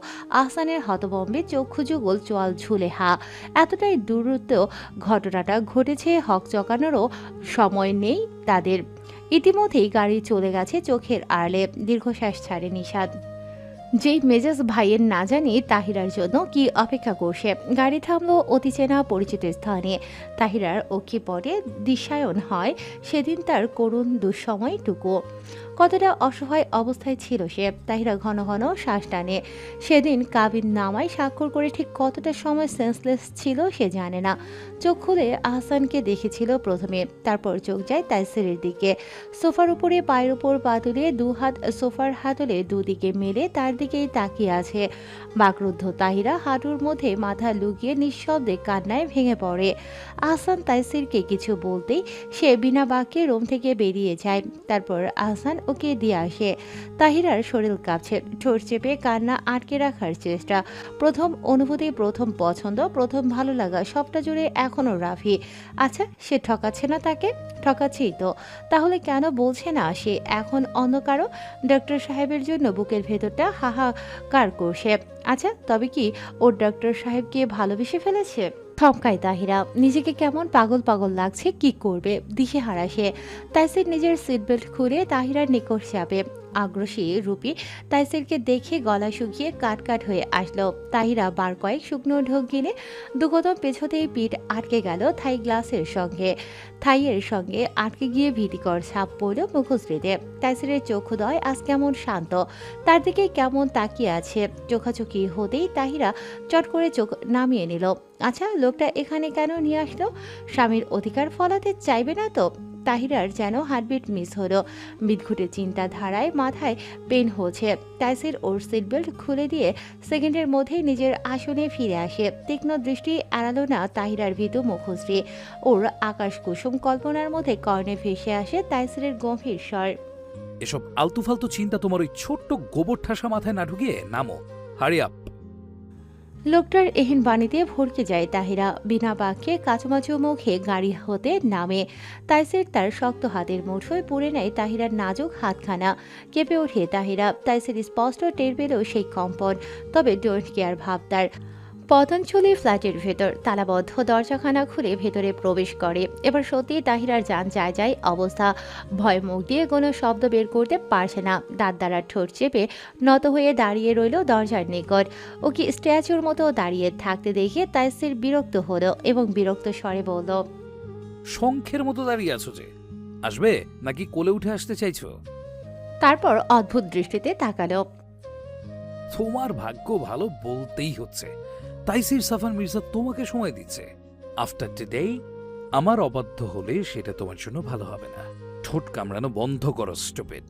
আহসানের হতবম্বে চক্ষু যুগল, চোয়াল ঝুলে হা। এতটাই দ্রুত ঘটনাটা ঘটেছে, হক চকানোরও সময় নেই তাদের। ইতিমধ্যেই গাড়ি চলে গেছে চোখের আড়ালে। দীর্ঘশ্বাস ছাড়ে নিশাদ। যেই মেজাজ ভাইয়ের না জানি তাহিরার জন্য কি অপেক্ষা করছে। গাড়ি থামলো অতি চেনা পরিচিত স্থানে। তাহিরার ওকে পরে দিশায়ন হয় সেদিন তার করুণ দুঃসময়টুকু। কতটা অসহায় অবস্থায় ছিল সে। তাহিরা ঘন ঘন শ্বাস টানে। সেদিন কাবিন নামায় স্বাক্ষর করে ঠিক কতটা সময় সেন্সলেস ছিল সে জানে না। চোখ খুলে আহসানকে দেখেছিল প্রথমে, তারপর চোখ যায় তাইসিরের দিকে। সোফার উপরে পায়ের উপর পা তুলে দু হাত সোফার হাতলে দুদিকে মেলে তার দিকেই তাকিয়ে আছে। বাকরুদ্ধ তাহিরা হাঁটুর মধ্যে মাথা লুকিয়ে নিঃশব্দে কান্নায় ভেঙে পড়ে। আহসান তাইসিরকে কিছু বলতেই সে বিনা বাক্যে রুম থেকে বেরিয়ে যায়। তারপর আহসান ওকে দিয়ে আসে। তাহিরার শরীর কাঁপছে, ঠোঁট চেপে কান্না আটকে রাখার চেষ্টা। প্রথম অনুভূতি, প্রথম পছন্দ, প্রথম ভালো লাগা সবটা জুড়ে এখনও রাফি। আচ্ছা, সে ঠকাচ্ছে না তাকে? ঠকাচ্ছেই তো। তাহলে কেন বলছে না সে এখন অন্য কারো? ডক্টর সাহেবের জন্য বুকের ভেতরটা হাহাকার করছে। আচ্ছা, তবে কি ওর ডক্টর সাহেবকে ভালোবেসে ফেলেছে? থমকায় তাহিরা। নিজেকে কেমন পাগল পাগল লাগছে, কি করবে দিশেহারা সে। তাইসির নিজের সিট বেল্ট খুলে তাহিরার নিকট চাপে। আগ্রসী রূপী তাইসিরকে দেখে গলা শুকিয়ে কাট হয়ে আসলো। তাহিরা বার কয়েক শুকনো ঢোক গিলে দুকদম পেছতেই পিঠ আটকে গেল থাইয়ের সঙ্গে আটকে গিয়ে ভীতিকর ছাপ পড়ল মুখশ্রীতে। তাইসিরের চক্ষুদয় আজ কেমন শান্ত, তার দিকে কেমন তাকিয়ে আছে। চোখাচোখি হতেই তাহিরা চট করে চোখ নামিয়ে নিল। আচ্ছা, লোকটা এখানে কেন নিয়ে আসলো? স্বামীর অধিকার ফলাতে চাইবে না তো? তাহিরার যেন হার্টবিট মিস হলো। বিদঘুটে চিন্তাধারায় মাথায় পেন হচ্ছে। তাইসির ওর সিট বেল্ট খুলে দিয়ে সেকেন্ডের মধ্যেই নিজের আসনে ফিরে আসে। তীক্ষ্ণ দৃষ্টি এড়ালো না তাহিরার ভীতু মুখশ্রী। ওর আকাশ কুসুম কল্পনার মধ্যে কর্ণে ভেসে আসে তাইসিরের গম্ভীর স্বর। এসব আলতু ফালতু চিন্তা তোমার ওই ছোট্ট গোবর ঠাসা মাথায় না ঢুকিয়ে নামো, হারি আপ। লোকটার এহেন বাণীতে ভরকে যায় তাহিরা। বিনা বাক্যে কাচুমাচু মুখে গাড়ি হতে নামে। তাইসির তার শক্ত হাতের মুঠোয় পুড়ে নেয় তাহিরার নাজুক হাতখানা। কেঁপে ওঠে তাহিরা। তাইসির স্পষ্ট টের পেল সেই কম্পন, তবে ডোন্ট কেয়ার ভাব তার। পতঞ্জলি ফ্ল্যাটের ভেতর তালাবদ্ধ দরজাখানা খুলে ভেতরে প্রবেশ করে। এবার সত্যি তাহিরার যান যায় অবস্থা। ভয় মুখ দিয়ে কোনো শব্দ বের করতে পারছে না। দাঁত দ্বারা ঠোঁট চেপে নত হয়ে দাঁড়িয়ে রইল দরজার নিকট। ওকে স্ট্যাচুর মতো দাঁড়িয়ে থাকতে দেখে তাইসির বিরক্ত হলো এবং বিরক্ত স্বরে বলল, শঙ্খের মতো দাঁড়িয়ে আছো যে, আসবে নাকি কোলে উঠে আসতে চাইছো? তারপর অদ্ভুত দৃষ্টিতে তাকালো। তোমার ভাগ্য ভালো বলতেই হচ্ছে। তাইসির সাফান মির্জা তোমাকে সময় দিচ্ছে। আফটার টুডে আমার অবাধ্য হলে সেটা তোমার জন্য ভালো হবে না। ঠোঁট কামড়ানো বন্ধ করো, স্টুপিড।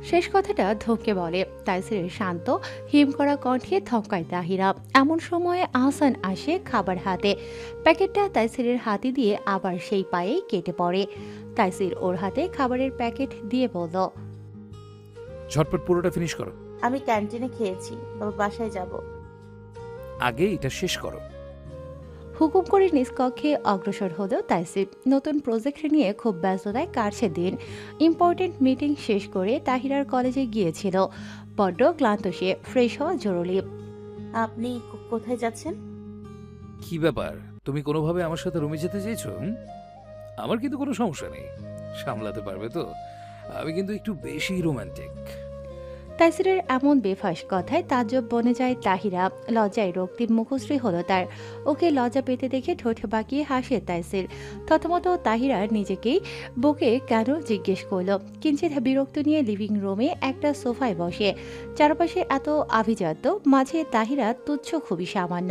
শেষ কথাটা ধোঁকে বলে। তাইসিরের শান্ত হিম করা কণ্ঠে থমকায় তাহিরা। এমন সময়ে আহসান আসে খাবার হাতে। প্যাকেটটা তাইসিরের হাতে দিয়ে আবার সেই পায়েই কেটে পড়ে। তাইসির ওর হাতে খাবারের প্যাকেট দিয়ে বলল, ঝটপট পুরোটা ফিনিশ করো। আমি ক্যান্টিনে খেয়েছি, বাসায় যাব। আগে এটা শেষ করো। হুকুম করে নিষ্কক্ষে অগ্রসর হলো তাইসির। নতুন প্রজেক্ট নিয়ে খুব ব্যস্ততায় কাটছে দিন। ইম্পর্টেন্ট মিটিং শেষ করে তাহিরার কলেজে গিয়েছিল। বড্ড ক্লান্ত সে, ফ্রেশ হওয়া জরুরি। আপনি কোথায় যাচ্ছেন? কি ব্যাপার, তুমি কোনোভাবে আমার সাথে রুমে যেতে চাইছো? আমার কিন্তু কোনো সমস্যা নেই, সামলাতে পারবে তো? আমি কিন্তু একটু বেশি রোমান্টিক। তাইসিরের এমন বেফাস কথায় তাজ্জব বনে যায় তাহিরা। লজ্জায় রক্তিম মুখশ্রী হলো তার। ওকে লজ্জা পেতে দেখে ঠোঁট বাঁকিয়ে হাসে তাইসির। থতমত তাহিরা নিজেকেই বকে কেন জিজ্ঞেস করলো। কিঞ্চিত বিরক্ত নিয়ে লিভিং রুমে একটা সোফায় বসে। চারপাশে এত আভিজাত্য, মাঝে তাহিরা তুচ্ছ খুবই সামান্য।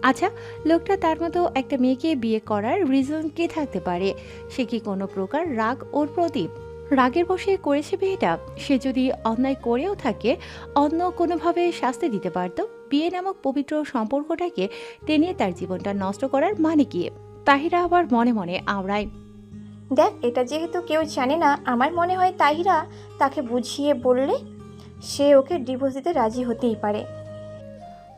আচ্ছা, লোকটা তার মতো একটা মেয়েকে বিয়ে করার রিজন কি থাকতে পারে? সে কি কোনো প্রকার রাগ ওর প্রতি? রাগের বশে করেছে বিয়েটা? সে যদি অন্যায় করেও থাকে, অন্য কোনোভাবে শাস্তি দিতে পারত। বিয়ে নামক পবিত্র সম্পর্কটাকে টেনে তার জীবনটা নষ্ট করার মানে কি? তাহিরা আবার মনে মনে আওড়ায়, দেখ, এটা যেহেতু কেউ জানে না, আমার মনে হয় তাহিরা তাকে বুঝিয়ে বললে সে ওকে ডিভোর্স দিতে রাজি হতেই পারে।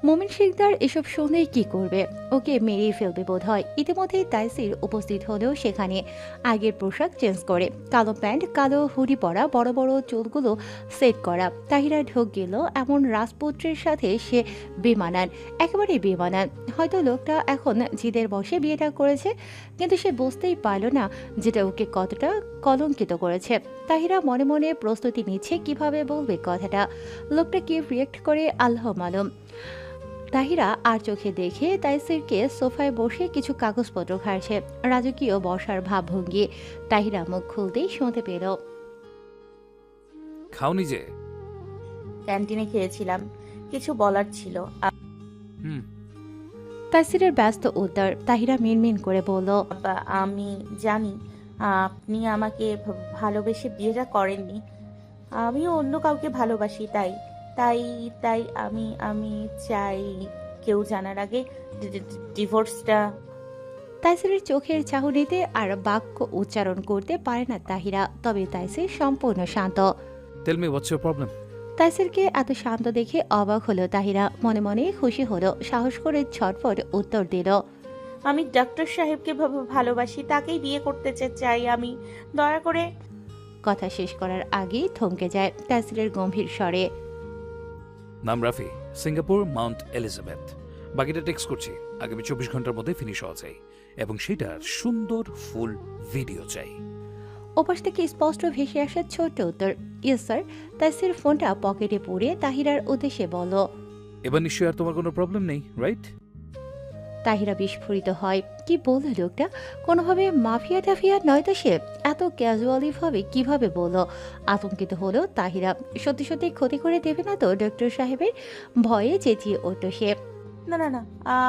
মোমিন শিকদার এসব শুনেই কি করবে, ওকে মেরেই ফেলবে বোধ হয়। ইতিমধ্যেই তাইসির উপস্থিত হলেও সেখানে আগের পোশাক চেঞ্জ করে, কালো প্যান্ট, কালো হুডি পরা, বড় বড় চুলগুলো সেট করা। তাহিরা ঢোক গেল এমন রাজপুত্রের সাথে সে বেমানান, একেবারে বেমানান। হয়তো লোকটা এখন জিদের বসে বিয়েটা করেছে, কিন্তু সে বুঝতেই পারল না যেটা ওকে কতটা কলঙ্কিত করেছে। তাহিরা মনে মনে প্রস্তুতি নিচ্ছে কিভাবে বলবে কথাটা, লোকটা কি রিয়েক্ট করে আল্লাহ মালুম। তাহিরা আর চোখে দেখে তাইসিরকে সোফায় বসে কিছু কাগজপত্র ঘাড়ছে, রাজকীয় বসার ভাবভঙ্গি। তাহিরা মুখ খুলতেই শুনতে পেল, খাওনি যে? ক্যান্টিনে খেয়েছিলাম, কিছু বলার ছিল। হুম। তাইসিরের ব্যস্ত উত্তর। তাহিরা মিনমিন করে বলল, আমি জানি আপনি আমাকে ভালোবেসে বিয়েটা করেননি, আমিও অন্য কাউকে ভালোবাসি। তাই তাই তাই আমি আমি চাই কেউ জানার আগে ডিভোর্সটা। তাইসিরের চোখের চাহনিতে আর বাক্য উচ্চারণ করতে পারে না তাহিরা, তবে তাইসির সম্পূর্ণ শান্ত। Tell me what's your problem? তাইসিরকে এত শান্ত দেখে অবাক হলো তাহিরা, মনে মনে খুশি হলো, সাহস করে ছটফট উত্তর দিল, আমি ডক্টর সাহেবকে ভালোবাসি, তাকেই বিয়ে করতে চাই আমি, দয়া করে। কথা শেষ করার আগেই থমকে যায় তাইসিরের গম্ভীর স্বরে। নাম রাফি, সিঙ্গাপুর, মাউন্ট এলিজাবেথ। বাকিটা টেক্সট করছি, আগামী 24 ঘন্টার মধ্যে ফিনিশ হওয়া চাই, এবং সেটার সুন্দর ফুল ভিডিও চাই। ওপাশ থেকে স্পষ্ট ভেসে আসা ছোট্ট উত্তর, ইয়েস স্যার। তাইসির ফোনটা পকেটে পুরে তাহিরার উদ্দেশ্যে বলল, এবার নিশ্চয়ই আর তোমার কোনো প্রবলেম নেই, রাইট? তাহিরা বিস্ফোরিত হয়, কি বলল লোকটা? কোনোভাবে মাফিয়া টাফিয়া নয় তো সে? এত ক্যাজুয়ালি ভাবে কিভাবে বলল? আতঙ্কিত হলো তাহিরা, সত্যি সত্যি ক্ষতি করে দেবে না তো ডক্টর সাহেবের? ভয়ে চেঁচিয়ে উঠল সে, না না না,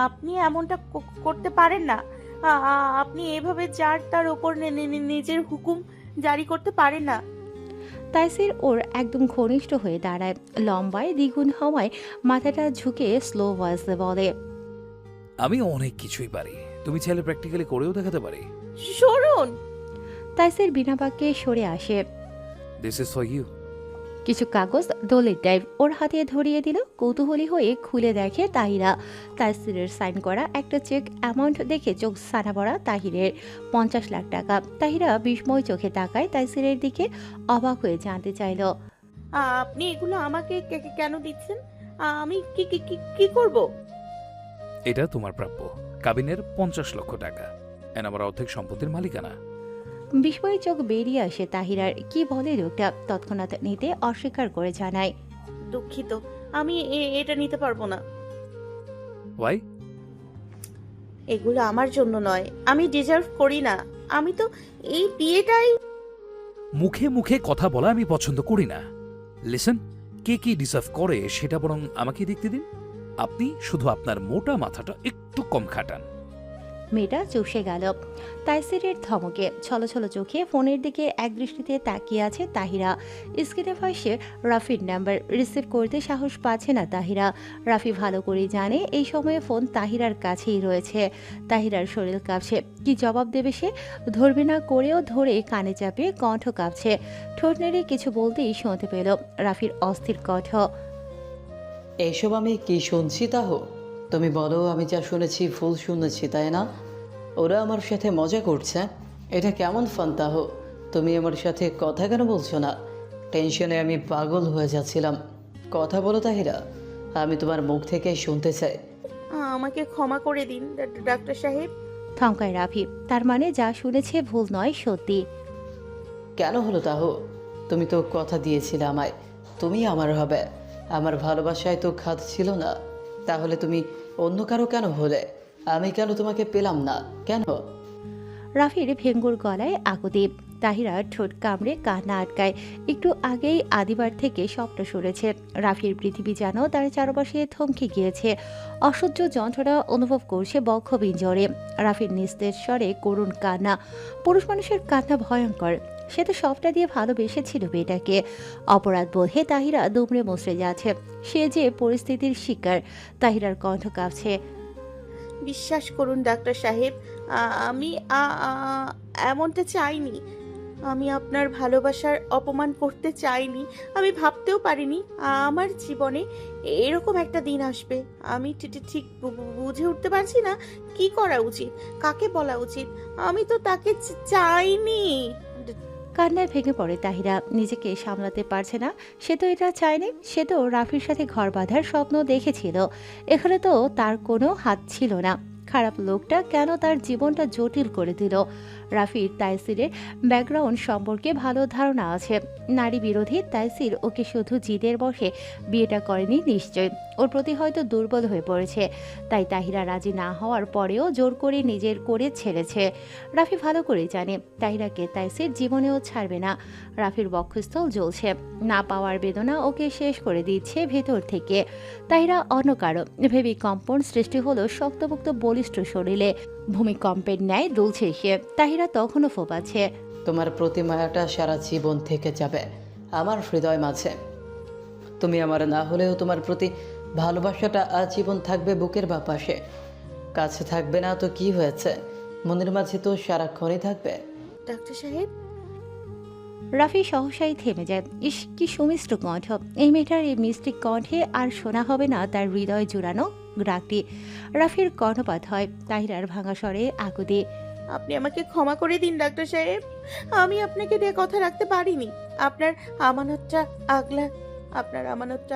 আপনি এমনটা করতে পারেন না। আপনি এভাবে যার তার ওপর নিজের হুকুম জারি করতে পারেন না। তাইসির ওর একদম ঘনিষ্ঠ হয়ে দাঁড়ায়, লম্বায় দ্বিগুণ হওয়ায় মাথাটা ঝুঁকে স্লো ভয়েসে বলে, আমি অনেক কিছুই পারি, তুমি চাইলে প্র্যাকটিক্যালি করেও দেখাতে পারি। সরুন। তাইসির বিনা বাক্যে সরে আসে। This is for you. কিছু কাগজ দোলের টাইপ ওর হাতে ধরিয়ে দিল। কৌতূহলী হয়ে খুলে দেখে তাহিরা। তাইসিরের সাইন করা একটা চেক অ্যামাউন্ট দেখে চোখ সানা পড়া তাহিরের, 50 লাখ টাকা। তাহিরা বিস্ময় চোখে তাকায় তাইসিরের দিকে, অবাক হয়ে জানতে চাইল, আপনি এগুলো আমাকে কেন দিচ্ছেন? আমি কি কি কি করব? এটা তোমার প্রাপ্য, কাবিনের 50 লক্ষ টাকা, এন আমার অর্ধেক সম্পত্তির মালিকানা। বিস্ময়ে চোখ বেরিয়ে আসে তাহিরার। কি বলে লোকটা? তৎক্ষণাৎ নিতে অস্বীকার করে জানায়, দুঃখিত, আমি এটা নিতে পারবো না। ওয়াই? এগুলো আমার জন্য নয়, আমি ডিজার্ভ করি না। আমি তো এই বিয়েটাই। মুখে মুখে কথা বলা আমি পছন্দ করি না। লিসেন, কে কি ডিজার্ভ করে সেটা বরং আমাকে দেখতে দিন। আপনি শুধু আপনার মোটা মাথাটা একটু কম খাটান। মেয়েটা চুপসে গেল তাইসিরের ধমকে। ছলছল চোখে ফোনের দিকে একদৃষ্টিতে তাকিয়ে আছে তাহিরা। স্ক্রিনে ভাসে রাফির নাম্বার, রিসিভ করতে সাহস পাচ্ছে না তাহিরা। রাফি ভালো করে জানে এই সময়ে ফোন তাহিরার কাছেই রয়েছে। তাহিরার শরীর কাঁপছে, কি জবাব দেবে সে? ধরবে না করেও ধরে কানে চাপে, কণ্ঠ কাঁপছে। ঠোঁট নেড়ে কিছু বলতেই শুনতে পেল রাফির অস্থির কণ্ঠ, এইসব আমি কি শুনছি তাহো? তুমি বলো আমি যা শুনেছি ভুল শুনেছি, তাই না? ওরা আমার সাথে মজা করছে, এটা কেমন ফান তাহো? তুমি আমার সাথে কথা কেন বলছো না? টেনশনে আমি পাগল হয়ে যাচ্ছিলাম। কথা বলো তাহিরা, আমি তোমার মুখ থেকে শুনতে চাই। আমাকে ক্ষমা করে দিন ডাক্তার সাহেব। থমকায় রাফি, তার মানে যা শুনেছে ভুল নয়, সত্যি। কেন হলো তাহো? তুমি তো কথা দিয়েছিলে আমায় তুমি আমার হবে। আমার ভালোবাসায় তো খাত ছিল না, তাহলে তুমি অন্য কারো কেন হলে? আমি কেন তোমাকে পেলাম না কেন? রাফির ভেঙ্গুর গলায় আকুতি। তাহিরা ঠোঁট কামড়ে কান্না আটকায়। একটু আগেই আদিবার থেকে সবটা সরেছে। রাফির পৃথিবী যেন তার চারপাশে থমকে গিয়েছে। অসহ্য যন্ত্রণা অনুভব করছে বক্ষবিঞ্জরে। রাফির নিস্তেজ স্বরে করুণ কান্না। পুরুষ মানুষের কান্না ভয়ঙ্কর। সে তো সবটা দিয়ে ভালোবেসেছিল মেয়েটাকে। অপরাধ বোধে তাহিরা দুমড়ে মুচড়ে যাচ্ছে। সে যে পরিস্থিতির শিকার। তাহিরার কণ্ঠ কাঁপছে, বিশ্বাস করুন ডাক্তার সাহেব, আমি এমনটা চাইনি। আমি আপনার ভালোবাসার অপমান করতে চাইনি। আমি ভাবতেও পারিনি আমার জীবনে এরকম একটা দিন আসবে। আমি ঠিক বুঝে উঠতে পারছি না কি করা উচিত, কাকে বলা উচিত। আমি তো তাকে চাইনি। কান্নায় ভেঙে পড়ে তাহিরা। নিজেকে সামলাতে পারছে না। সে তো এটা চায়নি। সে তো রাফির সাথে ঘর বাঁধার স্বপ্ন দেখেছিল। এখানে তো তার কোনো হাত ছিল না। খারাপ লোকটা কেন তার জীবনটা জটিল করে দিল? রাফির তাইসিরের ব্যাকগ্রাউন্ড সম্পর্কে ভালো ধারণা আছে। নারী বিরোধী তাইসির ওকে শুধু জিদের বসে বিয়েটা করেনি নিশ্চয়। ওর প্রতি হয়তো দুর্বল হয়ে পড়েছে, তাই তাহিরা রাজি না হওয়ার পরেও জোর করে নিজের করে ছেড়েছে। রাফি ভালো করে জানে তাহিরাকে তাইসির জীবনেও ছাড়বে না। রাফির বক্ষস্থল জ্বলছে, না পাওয়ার বেদনা ওকে শেষ করে দিচ্ছে ভেতর থেকে। তাহিরা অন্য কারো ভেবে কম্পন সৃষ্টি হলো শক্তপোক্ত বলিষ্ঠ শরীরে। ভূমিকম্পের ন্যায় দুলছে সে। তাহিরা তখনও ফোপাচ্ছে। তোমার প্রতি মায়াটা সারা জীবন থেকে যাবে আমার হৃদয় মাঝে। তুমি আমার না হলেও তোমার প্রতি ভালোবাসাটা আজীবন থাকবে বুকের বাপাশে। কাছে থাকবে না তো কি হয়েছে, মনের মাঝে তো সারাক্ষণই থাকবে। ডাক্তার সাহেব। রাফি সহসাই থেমে যায়। ইস, কি সুমিষ্ট কণ্ঠ! এই মেয়েটার এই মিষ্টি কণ্ঠে আর শোনা হবে না তার হৃদয় জুড়ানো রাগটি। রাফির কর্ণপাত হয় তাহিরার ভাঙা স্বরে আকুতি। আপনি আমাকে ক্ষমা করে দিন ডাক্তার সাহেব। আমি আপনাকে দিয়ে কথা রাখতে পারিনি। আপনার আমানতটা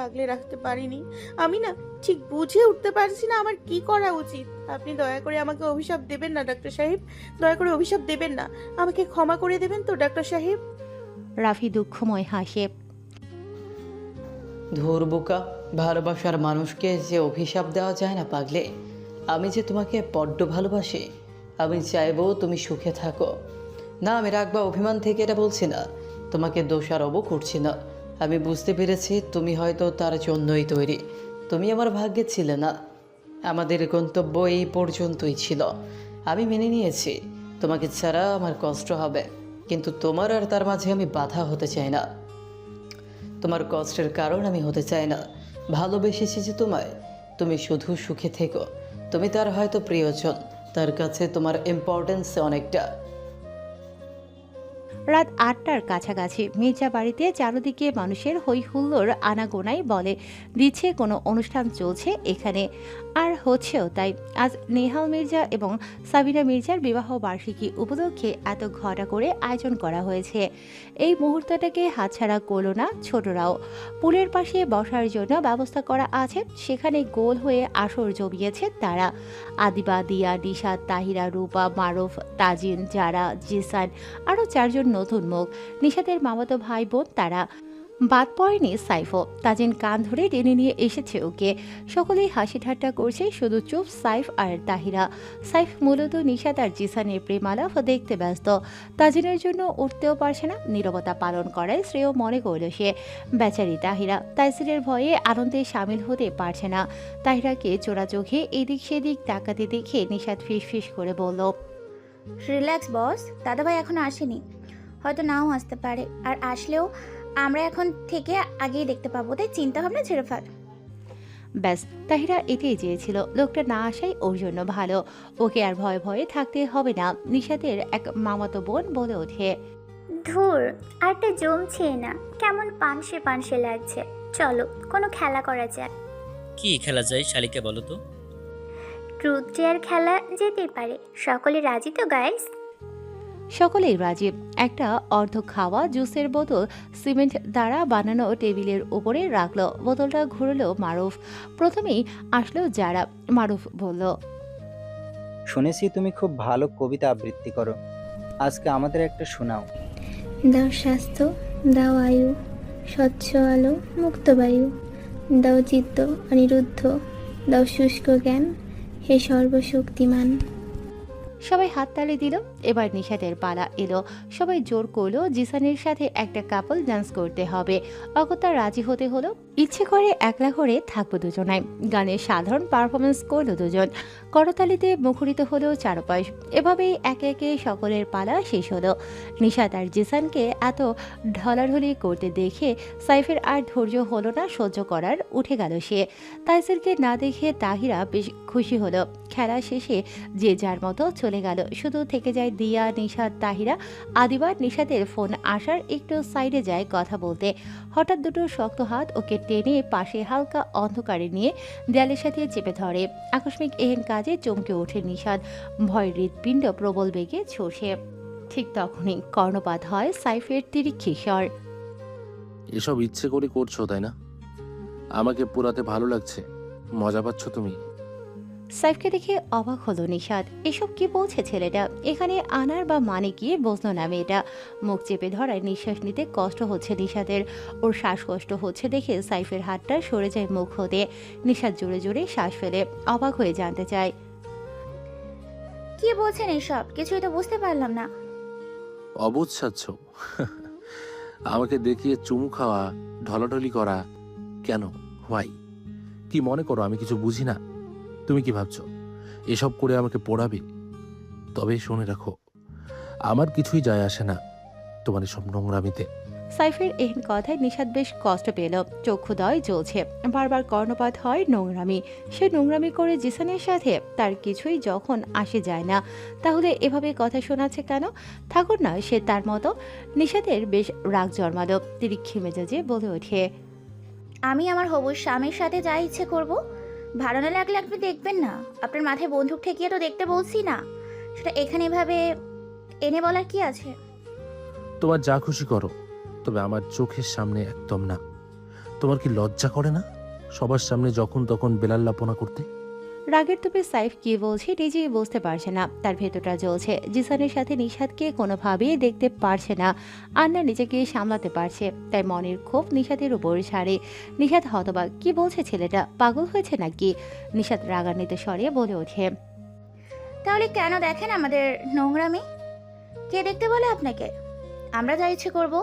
আগলে রাখতে পারিনি। আমি না ঠিক বুঝে উঠতে পারছি না আমার কি করা উচিত। আপনি দয়া করে আমাকে অভিশাপ দেবেন না ডাক্তার সাহেব। দয়া করে অভিশাপ দেবেন না। আমাকে ক্ষমা করে দেবেন তো ডাক্তার সাহেব। রাফি দুঃখময় হাসে। ধুর বোকা, ভালোবাসার মানুষকে যে অভিশাপ দেওয়া যায় না পাগলে। আমি যে তোমাকে বড্ড ভালোবাসি। আমি চাইবো তুমি সুখে থাকো। না, আমি রাগ বা অভিমান থেকে এটা বলছি না। তোমাকে দোষারোপও করছি না। আমি বুঝতে পেরেছি তুমি হয়তো তার জন্যই তৈরি। তুমি আমার ভাগ্যে ছিলে না। আমাদের গন্তব্য এই পর্যন্তই ছিল। আমি মেনে নিয়েছি তোমাকে ছাড়া আমার কষ্ট হবে, কিন্তু তোমার আর তার মাঝে আমি বাধা হতে চাই না। তোমার কষ্টের কারণ আমি হতে চাই না। ভালোবেসেছি যে তোমায়। তুমি শুধু সুখে থেকো। তুমি তার হয়তো প্রিয়জন, তার কাছে তোমার ইম্পর্টেন্স অনেকটা। রাত 8টার কাছাকাছি মির্জা বাড়িতে চারদিকে মানুষের হই হুল্লোড় আনাগোনাই বলে দিচ্ছে কোনো অনুষ্ঠান চলছে এখানে, আর হচ্ছেও তাই। আজ নেহাল মির্জা এবং সাবিনা মির্জার বিবাহ বার্ষিকী উপলক্ষে এত ঘটা করে আয়োজন করা হয়েছে। এই মুহূর্তটাকে হাতছাড়া করল না ছোটরাও। পুলের পাশে বসার জন্য ব্যবস্থা করা আছে, সেখানে গোল হয়ে আসর জমিয়েছে তারা। আদিবা, দিয়া, নিশাত, তাহিরা, রূপা, মারুফ, তাজিন, জারা, জিসান, আরও 4 জন নতুন মুখ। নিশাতের মামাতো ভাই বোন তারা। বাদ পড়েনি সাইফও। তাজিন কান ধরে টেনে নিয়ে এসেছে ওকে। সকলেই হাসি ঠাট্টা করছে, শুধু চুপ সাইফ আর তাহিরা। সাইফ মূলত নিশাত আর জিসানের প্রেমালাপ দেখতে ব্যস্ত। তাজিনের জন্য উঠতেও পারছে না, নীরবতা পালন করায় শ্রেয় মনে করল সে। বেচারি তাহিরা তাইসিরের ভয়ে আনন্দে সামিল হতে পারছে না। তাহিরাকে চোরা চোখে এদিক সেদিক তাকাতে দেখে নিশাত ফিস করে বলল, রিল্যাক্স বস, দাদাভাই এখনো আসেনি, হয়তো নাও আসতে পারে। আর আসলেও আমরা এখন থেকে আগেই দেখতে পাবো, তাই চিন্তা ভাবনা ছেড়ে ফেল। ব্যাস, তাহিরা এটাই চেয়েছিল। লোকটা না আসাই ওর জন্য ভালো। ওকে আর ভয়ে ভয়ে থাকতে হবে না। নিশাতের এক মামাতো বোন বলে ওঠে, ধুর, আরটা জমছে না, কেমন পানসে পানসে লাগছে। চলো কোনো খেলা করা যাক। কি খেলা যায় শালিকে বলো তো? ট্রুথ ডেয়ার খেলা যেতেই পারে। সকলে রাজি তো গাইস? সকলেই রাজি। একটা অর্ধ খাওয়া জুসের বোতল সিমেন্ট দ্বারা বানানো টেবিলের উপরে রাখলো। বোতলটা ঘুরলো মারুফ। প্রথমেই আসলো যারা। মারুফ বলল, শুনেছি তুমি খুব ভালো কবিতা আবৃত্তি করো, আজকে আমাদের একটা শোনাও। দাও স্বাস্থ্য, দাও আয়ু, স্বচ্ছ আলো, মুক্ত বায়ু, দাও চিত্ত অনিরুদ্ধ, দাও শুষ্ক জ্ঞান, হে সর্বশক্তিমান। সবাই হাততালি দিল। এবার নিশাতের পালা এলো। সবাই জোর করলো জিসানের সাথে একটা কাপল ডান্স করতে হবে। অগত্যা রাজি হতে হলো। ইচ্ছে করে একলা করে থাকবো দুজনায়। গানের সাধারণ পারফরমেন্স করলো দুজন। করতালিতে মুখরিত হলো চারপাশ। এভাবেই একে একে সকলের পালা শেষ হলো। নিশাত আর জিসানকে এত ঢলাঢলি করতে দেখে সাইফের আর ধৈর্য হলো না সহ্য করার, উঠে গেল সে। তাইসিরকে না দেখে তাহিরা বেশ খুশি হলো। খেলা শেষে যে যার মতো চলে গেল। শুধু থেকে যায় দিয়া, নিশাদ, তাহিরা, আদিবার নিশাদের ফোন আসার একটু সাইডে যায় কথা বলতে। হঠাৎ দুটো শক্ত হাত ওকে টেনে পাশে হালকা অন্ধকারে নিয়ে দেয়ালের সাথে চেপে ধরে। আকস্মিক এহেন কাজে চমকে ওঠে নিশাদ, ভয় হৃৎপিণ্ড প্রবল বেগে ছুঁষে। ঠিক তখনই কর্ণপাত হয় সাইফের তিরিক্ষি স্বর। এসব ইচ্ছে করে করছো তাই না? আমাকে পোড়াতে ভালো লাগছে, মজা পাচ্ছ তুমি? সাইফকে দেখে অবাক হলো নিশাদ। এসব কি বলছে ছেলেটা? এখানে আনার বা মানে কি বুঝলো না মেয়েটা। মুখ চেপে ধরায় নিঃশ্বাস নিতে কষ্ট হচ্ছে নিশাদের। ওর শ্বাসকষ্ট হচ্ছে দেখে সাইফের হাতটা সরে যায় মুখ হতে। নিশাদ জোরে জোরে শ্বাস ফেলে অবাক হয়ে জানতে চায়, কি বলছেন এসব? কিছুই তো বুঝতে পারলাম না। অবুঝ ছাড়ছ? আমাকে দেখিয়ে চুমু খাওয়া, ঢলাঢলি করা, কেন? হোয়াই? কি মনে করো আমি কিছু বুঝি না? তুমি কি ভাবছো এসব করে আমাকে পোড়াবে? তবে শুনে রাখো, আমার কিছুই যায় আসে না তোমার এসব নোংরামিতে। সাইফের এহেন কথায় নিশাদ বেশ কষ্ট পেল। চক্ষুদয় জ্বলছে, বারবার কর্ণপাত হয় নোংরামি। সে নোংরামি করে জিসানের সাথে, তার কিছুই যখন আসে যায় না, তাহলে এভাবে কথা শোনাচ্ছে কেন? ঠাকুর নয় সে তার মতো। নিশাদের বেশ রাগ জন্মালো। তিরিক্ষি মেজাজে বলে ওঠে, আমি আমার হবু স্বামীর সাথে যা ইচ্ছে করব। ভালো না লাগলে আপনি দেখবেন না। আপনার মাথায় বন্দুক ঠেকিয়ে তো দেখতে বলছি না। সেটা এখানে এভাবে এনে বলার কি আছে? তোমার যা খুশি করো, তবে আমার চোখের সামনে একদম না। তোমার কি লজ্জা করে না সবার সামনে যখন তখন বেলাল্লাপনা করতে? রাগের তোপে সাইফ কি বলছে নিজেই বুঝতে পারছে না। তার ভেতরটা জ্বলছে। জিসানের সাথে নিশাদকে কোনোভাবেই দেখতে পারছে না, আর না নিজেকে সামলাতে পারছে। তাই মনের ক্ষোভ নিশাদের উপর ছাড়ে। নিশাদ হতবাক, কি বলছে ছেলেটা? পাগল হয়েছে নাকি? নিশাদ রাগান্বিত স্বরে বলে ওঠে, তাহলে কেন দেখেন আমাদের নোংরামি? কে দেখতে বলে আপনাকে? আমরা যা ইচ্ছে করবো।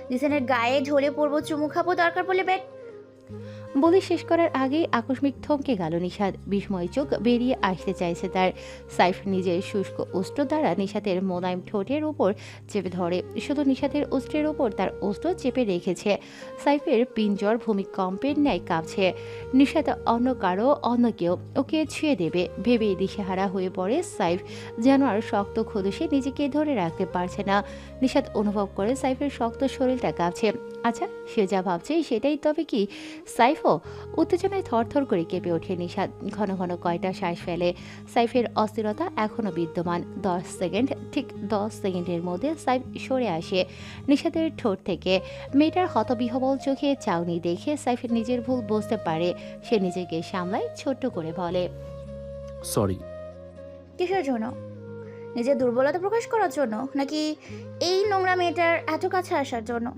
জিসানের গায়ে ঝরে পড়বো, চুমু খাবো, দরকার পড়লে বেড। বলে শেষ করার আগেই আকস্মিক থমকে গেল নিশাদ। বিস্ময় চোখ বেরিয়ে আসতে চাইছে তার। সাইফ নিজের শুষ্ক অস্ত্র দ্বারা নিশাদের মোলায়েম ঠোঁটের উপর চেপে ধরে। শুধু নিশাদের অস্ত্রের উপর তার অস্ত্র চেপে রেখেছে। সাইফের পিঞ্জর ভূমিকম্পের ন্যায় কাঁপছে। নিশাদ অন্য কারো, অন্য কেউ ওকে ছুঁয়ে দেবে ভেবে দিশেহারা হয়ে পড়ে সাইফ। যেন আর শক্ত খোলসে নিজেকে ধরে রাখতে পারছে না। নিশাদ অনুভব করে সাইফের শক্ত শরীরটা কাঁপছে। আচ্ছা, সে যা ভাবছে সেটাই তবে কি? সাইফও উত্তেজনায় থরথর করে কেঁপে ওঠে নিশাদ। ঘন ঘন কয়টা শ্বাস ফেলে। সাইফের অস্থিরতা এখনো বিদ্যমান। 10 সেকেন্ড, ঠিক 10 সেকেন্ডের মধ্যে সাইফ সরে আসে নিশাদের ঠোঁট থেকে। মেয়েটার হতবিহবল চোখে চাউনি দেখে সাইফের নিজের ভুল বুঝতে পারে। সে নিজেকে সামলায়, ছোট্ট করে বলে, সরি। কিসের জন্য? নিজের দুর্বলতা প্রকাশ করার জন্য, নাকি এই নোংরা মেয়েটার এত কাছে আসার জন্য?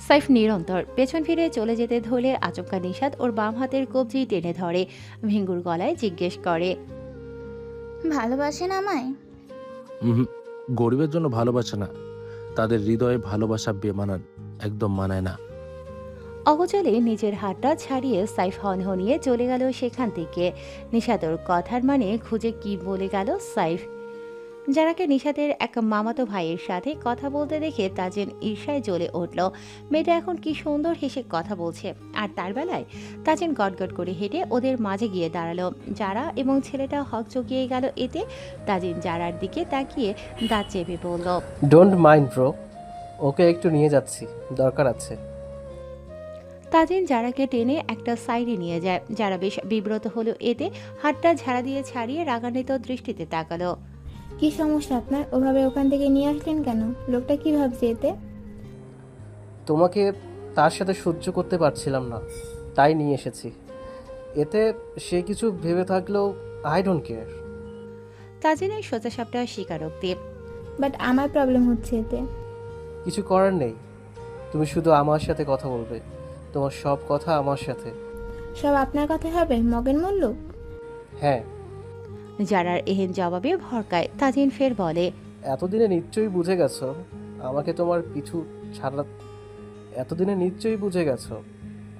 সাইফ নিরন্তর পেছন ফিরে চলে যেতে ধরলে আচমকা নিশাদ ওর বাম হাতের কবজি টেনে ধরে। ভেঙ্গুর গলায় জিজ্ঞেস করে, ভালোবাসেন আমায়? গরিবের জন্য ভালোবাসা না, তাদের হৃদয়ে ভালোবাসা বেমানান, একদম মানায় না। অগচলে নিজের হাতটা ছাড়িয়ে সাইফ হনহনিয়ে চলে গেল সেখান থেকে। নিশাদর কথার মানে খুঁজে কি বলে গেল সাইফ। যারাকে নিশাদের এক মামাতো ভাইয়ের সাথে কথা বলতে দেখে তাজিন ঈর্ষায় জ্বলে উঠল। মেয়েটা এখন কি সুন্দর হেসে কথা বলছে, আর তার বেলায় তাজিন গটগট করে হেঁটে ওদের মাঝে গিয়ে দাঁড়ালো। যারা এবং ছেলেটা হকচকিয়ে গেল এতে। তাজিন যারার দিকে তাকিয়ে দাঁত চেপে বলল, ডোন্ট মাইন্ড ব্রো, ওকে একটু নিয়ে যাচ্ছি, দরকার আছে। তাজিন যারাকে টেনে একটা সাইডে নিয়ে যায়। যারা বেশ বিব্রত হলো এতে। হাতটা ঝাড়া দিয়ে ছাড়িয়ে রাগান্বিত দৃষ্টিতে তাকালো। কি সমস্যা আপনার? ওভাবে ওখান থেকে নিয়ে আসলেন কেন? লোকটা কি ভাবছে এতে? তোমাকে তার সাথে সহ্য করতে পারছিলাম না, তাই নিয়ে এসেছি। এতে সে কিছু ভেবে থাকলেও আই ডোন্ট কেয়ার। তাজিনের সোজাসাপটা স্বীকারোক্তি। বাট আমার প্রবলেম হচ্ছে এতে। কিছু করার নেই, তুমি শুধু আমার সাথে কথা বলবে, তোমার সব কথা আমার সাথে। সব আপনার কথা হবে মগেন মল্লুক? হ্যাঁ। যারার এহেন জবাবে ভরকায় তাজিন ফের বলে, এতদিনে নিশ্চয়ই বুঝে গেছো আমাকে তোমার পিছু ছাড়া এতদিনে নিশ্চয়ই বুঝে গেছো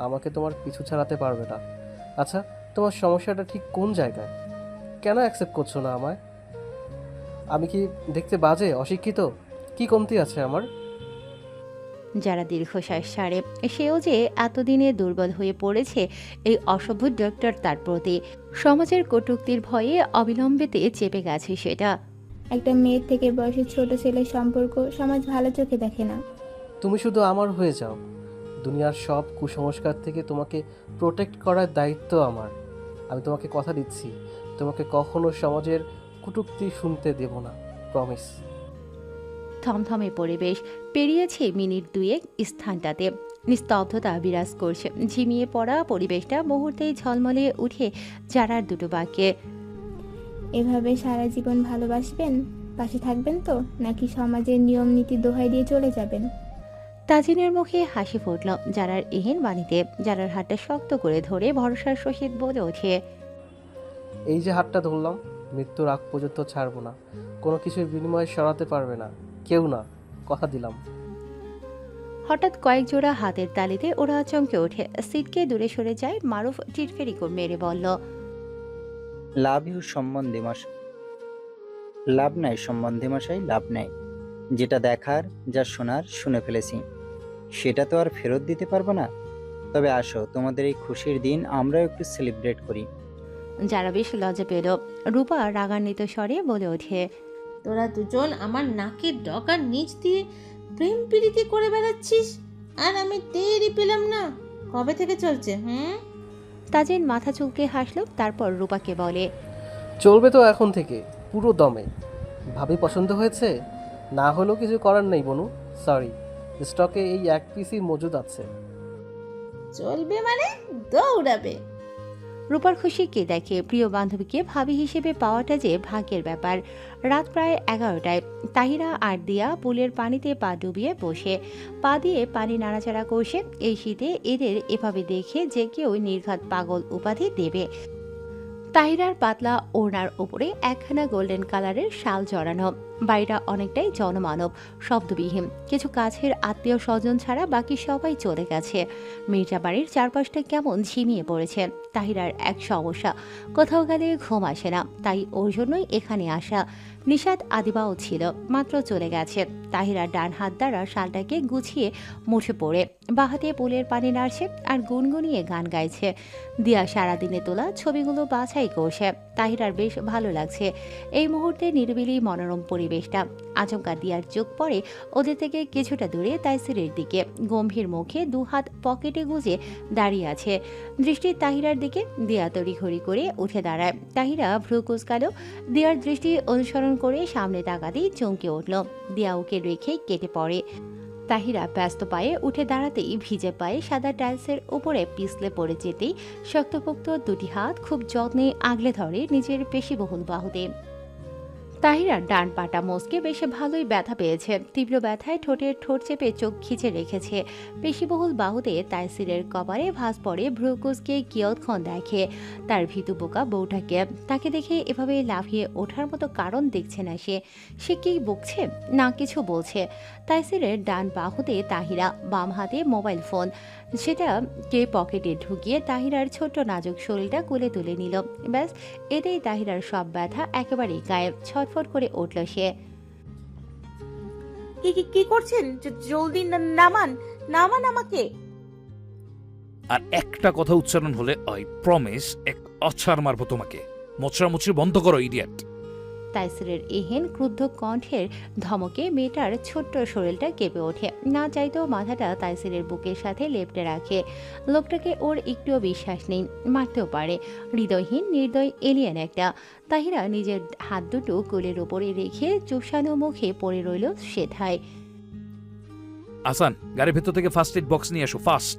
আমাকে তোমার পিছু ছাড়াতে পারবে না। আচ্ছা, তোমার সমস্যাটা ঠিক কোন জায়গায়? কেন অ্যাকসেপ্ট করছো না আমায়? আমি কি দেখতে বাজে, অশিক্ষিত? কি কমতি আছে আমার? যারা দীর্ঘশ্বাস ছাড়ে। সেও যে এতদিনে দুর্বল হয়ে পড়েছে এই অসভ্য ডক্টর তার প্রতি। সমাজের কটূক্তির ভয়ে অবিলম্বেতে চেপে গেছে সেটা। একটা মেয়ের থেকে বয়সে ছোট ছেলের সম্পর্ক সমাজ ভালো চোখে দেখে না। তুমি শুধু আমার হয়ে যাও। দুনিয়ার সব কুসংস্কার থেকে তোমাকে প্রোটেক্ট করার দায়িত্ব আমার। আমি তোমাকে কথা দিচ্ছি, তোমাকে কখনো সমাজের কটূক্তি শুনতে দেব না, প্রমিস। থমথমে পরিবেশ পেরিয়েছে মিনিট দুয়েক স্থানটাতে। নিস্তব্ধতা বিরাজ করছে। ঝিমিয়ে পড়া পরিবেশটা মুহূর্তেই ঝলমলে উঠে যারার দুটো বাক্যে। এভাবে সারা জীবন ভালোবাসবেন, পাশে থাকবেন তো, নাকি সমাজের নিয়ম নীতি দোহাই দিয়ে চলে যাবেন? তাজিনের মুখে হাসি ফুটল যারার এহেন বাণীতে। যারার হাতটা শক্ত করে ধরে ভরসার সহিত বলে ওঠে, এই যে হাতটা ধরলাম, মৃত্যুর আগ পর্যন্ত ছাড়বো না। কোনো কিছুর বিনিময়ে সরাতে পারবে না কেউ, না, কথা দিলাম। হঠাৎ কয়েক জোড়া হাতের তালিতে ওরা চমকে ওঠে। সিটকে দূরে সরে যায়। মারুফ টিটফেরি মেরে বলল, লাভ ইউ সম্বন্ধে মশাই, লাভ নাই সম্বন্ধে মশাই, লাভ নাই। যেটা দেখার, যা শোনার শুনে ফেলেছি, সেটা তো আর ফেরত দিতে পারবো না। তবে আসো, তোমাদের এই খুশির দিন আমরাও একটু সেলিব্রেট করি। যারা বেশ লজ্জা পেল। রূপা রাগান্বিত স্বরে বলে ওঠে, তোরা দুজন আমার নাকের ডগার নিচ দিয়ে প্রেম প্রীতি করে বেড়াচ্ছিস, আর আমি টেরই পেলাম না। কবে থেকে চলছে? তাজিন মাথা চুলকে হাসল। তারপর রূপাকে বলে, চলবে তো এখন থেকে পুরো দমে। ভাবি পছন্দ হয়েছে? না হলেও কিছু করার নেই বনু, সরি, স্টকে এই এক পিসই মজুদ আছে। চলবে মানে দৌড়াবে। রূপার খুশি কে দেখে? প্রিয় বান্ধবীকে ভাবি হিসেবে পাওয়াটা যে ভাগ্যের ব্যাপার। রাত প্রায় 11টায়। তাহিরা আর দিয়া পুলের পানিতে পা ডুবিয়ে বসে, পা দিয়ে পানি নাড়াচাড়া করছে। এই শীতে এদের এভাবে দেখে যে কেউ নির্ঘাত পাগল উপাধি দেবে। তাহিরার পাতলা ওড়নার উপরে একখানা গোল্ডেন কালারের শাল জড়ানো। বাড়িটা অনেকটাই জনমানব, শব্দবিহীন। কিছু কাছের আত্মীয় স্বজন ছাড়া বাকি সবাই চলে গেছে। মির্জা বাড়ির চারপাশটা কেমন ঝিমিয়ে পড়েছে। তাহিরার এক সমস্যা, কোথাও গেলে ঘুম আসে না, তাই ওর জন্যই এখানে আসা। নিশাত আদিবাও ছিল, মাত্র চলে গেছে। তাহিরা ডান হাত দ্বারা শালটাকে গুছিয়ে মুঠে পড়ে বাঁ হাতে পুলের পানি নাড়ছে আর গুনগুনিয়ে গান গাইছে। দিয়া সারাদিনে তোলা ছবিগুলো বাছাই করছে। তাহিরার বেশ ভালো লাগছে এই মুহূর্তে নিরিবিলি মনোরম পরিবেশটা। আচমকা দিয়ার চোখ পড়ে ওদের থেকে কিছুটা দূরে তাইসিরের দিকে। গম্ভীর মুখে দুহাত পকেটে গুজে দাঁড়িয়ে আছে। দৃষ্টি তাহিরার দিকে। দিয়া তড়িঘড়ি করে উঠে দাঁড়ায়। তাহিরা ভ্রু কুঁচকালো। দিয়ার দৃষ্টি অনুসরণ করে সামনে তাকাতেই চমকে উঠল। দিয়া ওকে রেখে কেটে পড়ে। তাহিরা ব্যস্ত পায়ে উঠে দাঁড়াতেই ভিজে পায়ে সাদা টাইলসের উপরে পিছলে পড়ে যেতেই শক্তপোক্ত দুটি হাত খুব যত্নে আগলে ধরে নিজের পেশিবহুল বাহুতে। তাহিরার ডান পাটা মস্কে বেশ ভালোই ব্যথা পেয়েছে। তীব্র ব্যথায় ঠোঁটের ঠোঁট চেপে চোখ খিচে রেখেছে। পেশিবহুল বাহুতে তাইসিরের কপালে ভাঁজ পড়ে। ভ্রুকুচকে কিয়ৎক্ষণ দেখে তার ভীতু বোকা বউটাকে। তাকে দেখে এভাবে লাফিয়ে ওঠার মতো কারণ দেখছে না সে কি বকছে না কিছু বলছে। তাইসিরের ডান বাহুতে তাহিরা, বাম হাতে মোবাইল ফোন। সেটাকে পকেটে ঢুকিয়ে তাহিরার ছোট্ট নাজুক শরীরটা কোলে তুলে নিল। ব্যাস, এতেই তাহিরার সব ব্যথা একেবারেই গায়েব। ছটফট করে উঠল সে। কি করছেন? জলদি নামান, নামান আমাকে। আর একটা কথা উচ্চারণ হলে আই প্রমিস এক আছাড় মারবো তোমাকে। মোচড়ামুচড়ি বন্ধ করো, ইডিয়েট। তাইসিরের এহেন ক্রুদ্ধ কণ্ঠের ধমকে মেয়েটার ছোট্ট শরীরটা কেঁপে ওঠে। না চাইতেও মাথাটা তাইসিরের বুকের সাথে লেপ্টে রাখে। লোকটাকে ওর একটুও বিশ্বাস নেই, মারতেও পারে। হৃদয়হীন নির্দয় এলিয়েন একটা। তাহিরা নিজের হাত দুটো কোলের ওপরে রেখে চুপসানো মুখে পড়ে রইল সেথায়। আসান, গাড়ির ভেতর থেকে ফার্স্ট এড বক্স নিয়ে আসো, ফাস্ট।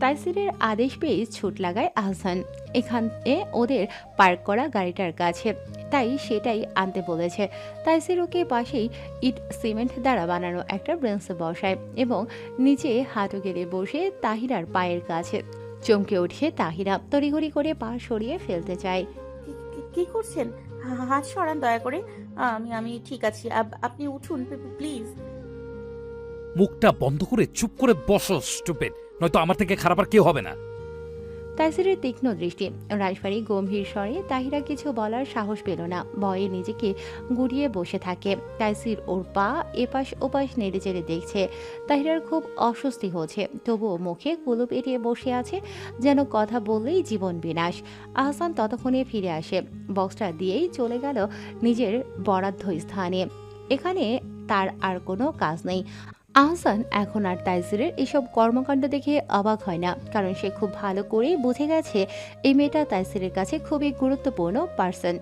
তাইসিরের আদেশ পেয়ে ছুট লাগায় আহসান এখানে ওদের পার্ক করা গাড়িটার কাছে। তাই সেটাই আনতে বলেছে। তাইসির ওকে পাশেই ইট সিমেন্ট দ্বারা বানানো একটা ব্রেঞ্চে বসায় এবং নিচে হাঁটু গেড়ে বসে তাহিরার পায়ের কাছে। চমকে উঠে তাহিরা তড়িঘড়ি করে পা সরিয়ে ফেলতে চায়। কি করছেন? হাত সরান দয়া করে। আমি ঠিক আছি, আপনি উঠুন প্লিজ। মুখটা বন্ধ করে চুপ করে বসো, স্টুপিড, নয়তো আমার থেকে খারাপ আর কেউ হবে না। তাইসিরের তীক্ষ্ণ দৃষ্টি, রাজবাড়ি গম্ভীর স্বরে। তাহিরা কিছু বলার সাহস পেল না, ভয়ে নিজেকে গুটিয়ে বসে থাকে। তাইসির ওর পা এপাশ ওপাশ নেড়ে চেড়ে দেখছে। তাহিরার খুব অস্বস্তি হচ্ছে, তবুও মুখে কুলুপ এঁটিয়ে বসে আছে, যেন কথা বললেই জীবন বিনাশ। আহসান ততক্ষণে ফিরে আসে, বক্সটা দিয়েই চলে গেল নিজের বরাদ্দ স্থানে। এখানে তার আর কোনো কাজ নেই। আহসান এখন আর তাইসিরের এসব কর্মকাণ্ড দেখে অবাক হয় না, কারণ সে খুব ভালো করেই বুঝে গেছে এই মেয়েটা তাইসিরের কাছে খুবই গুরুত্বপূর্ণ পার্সন।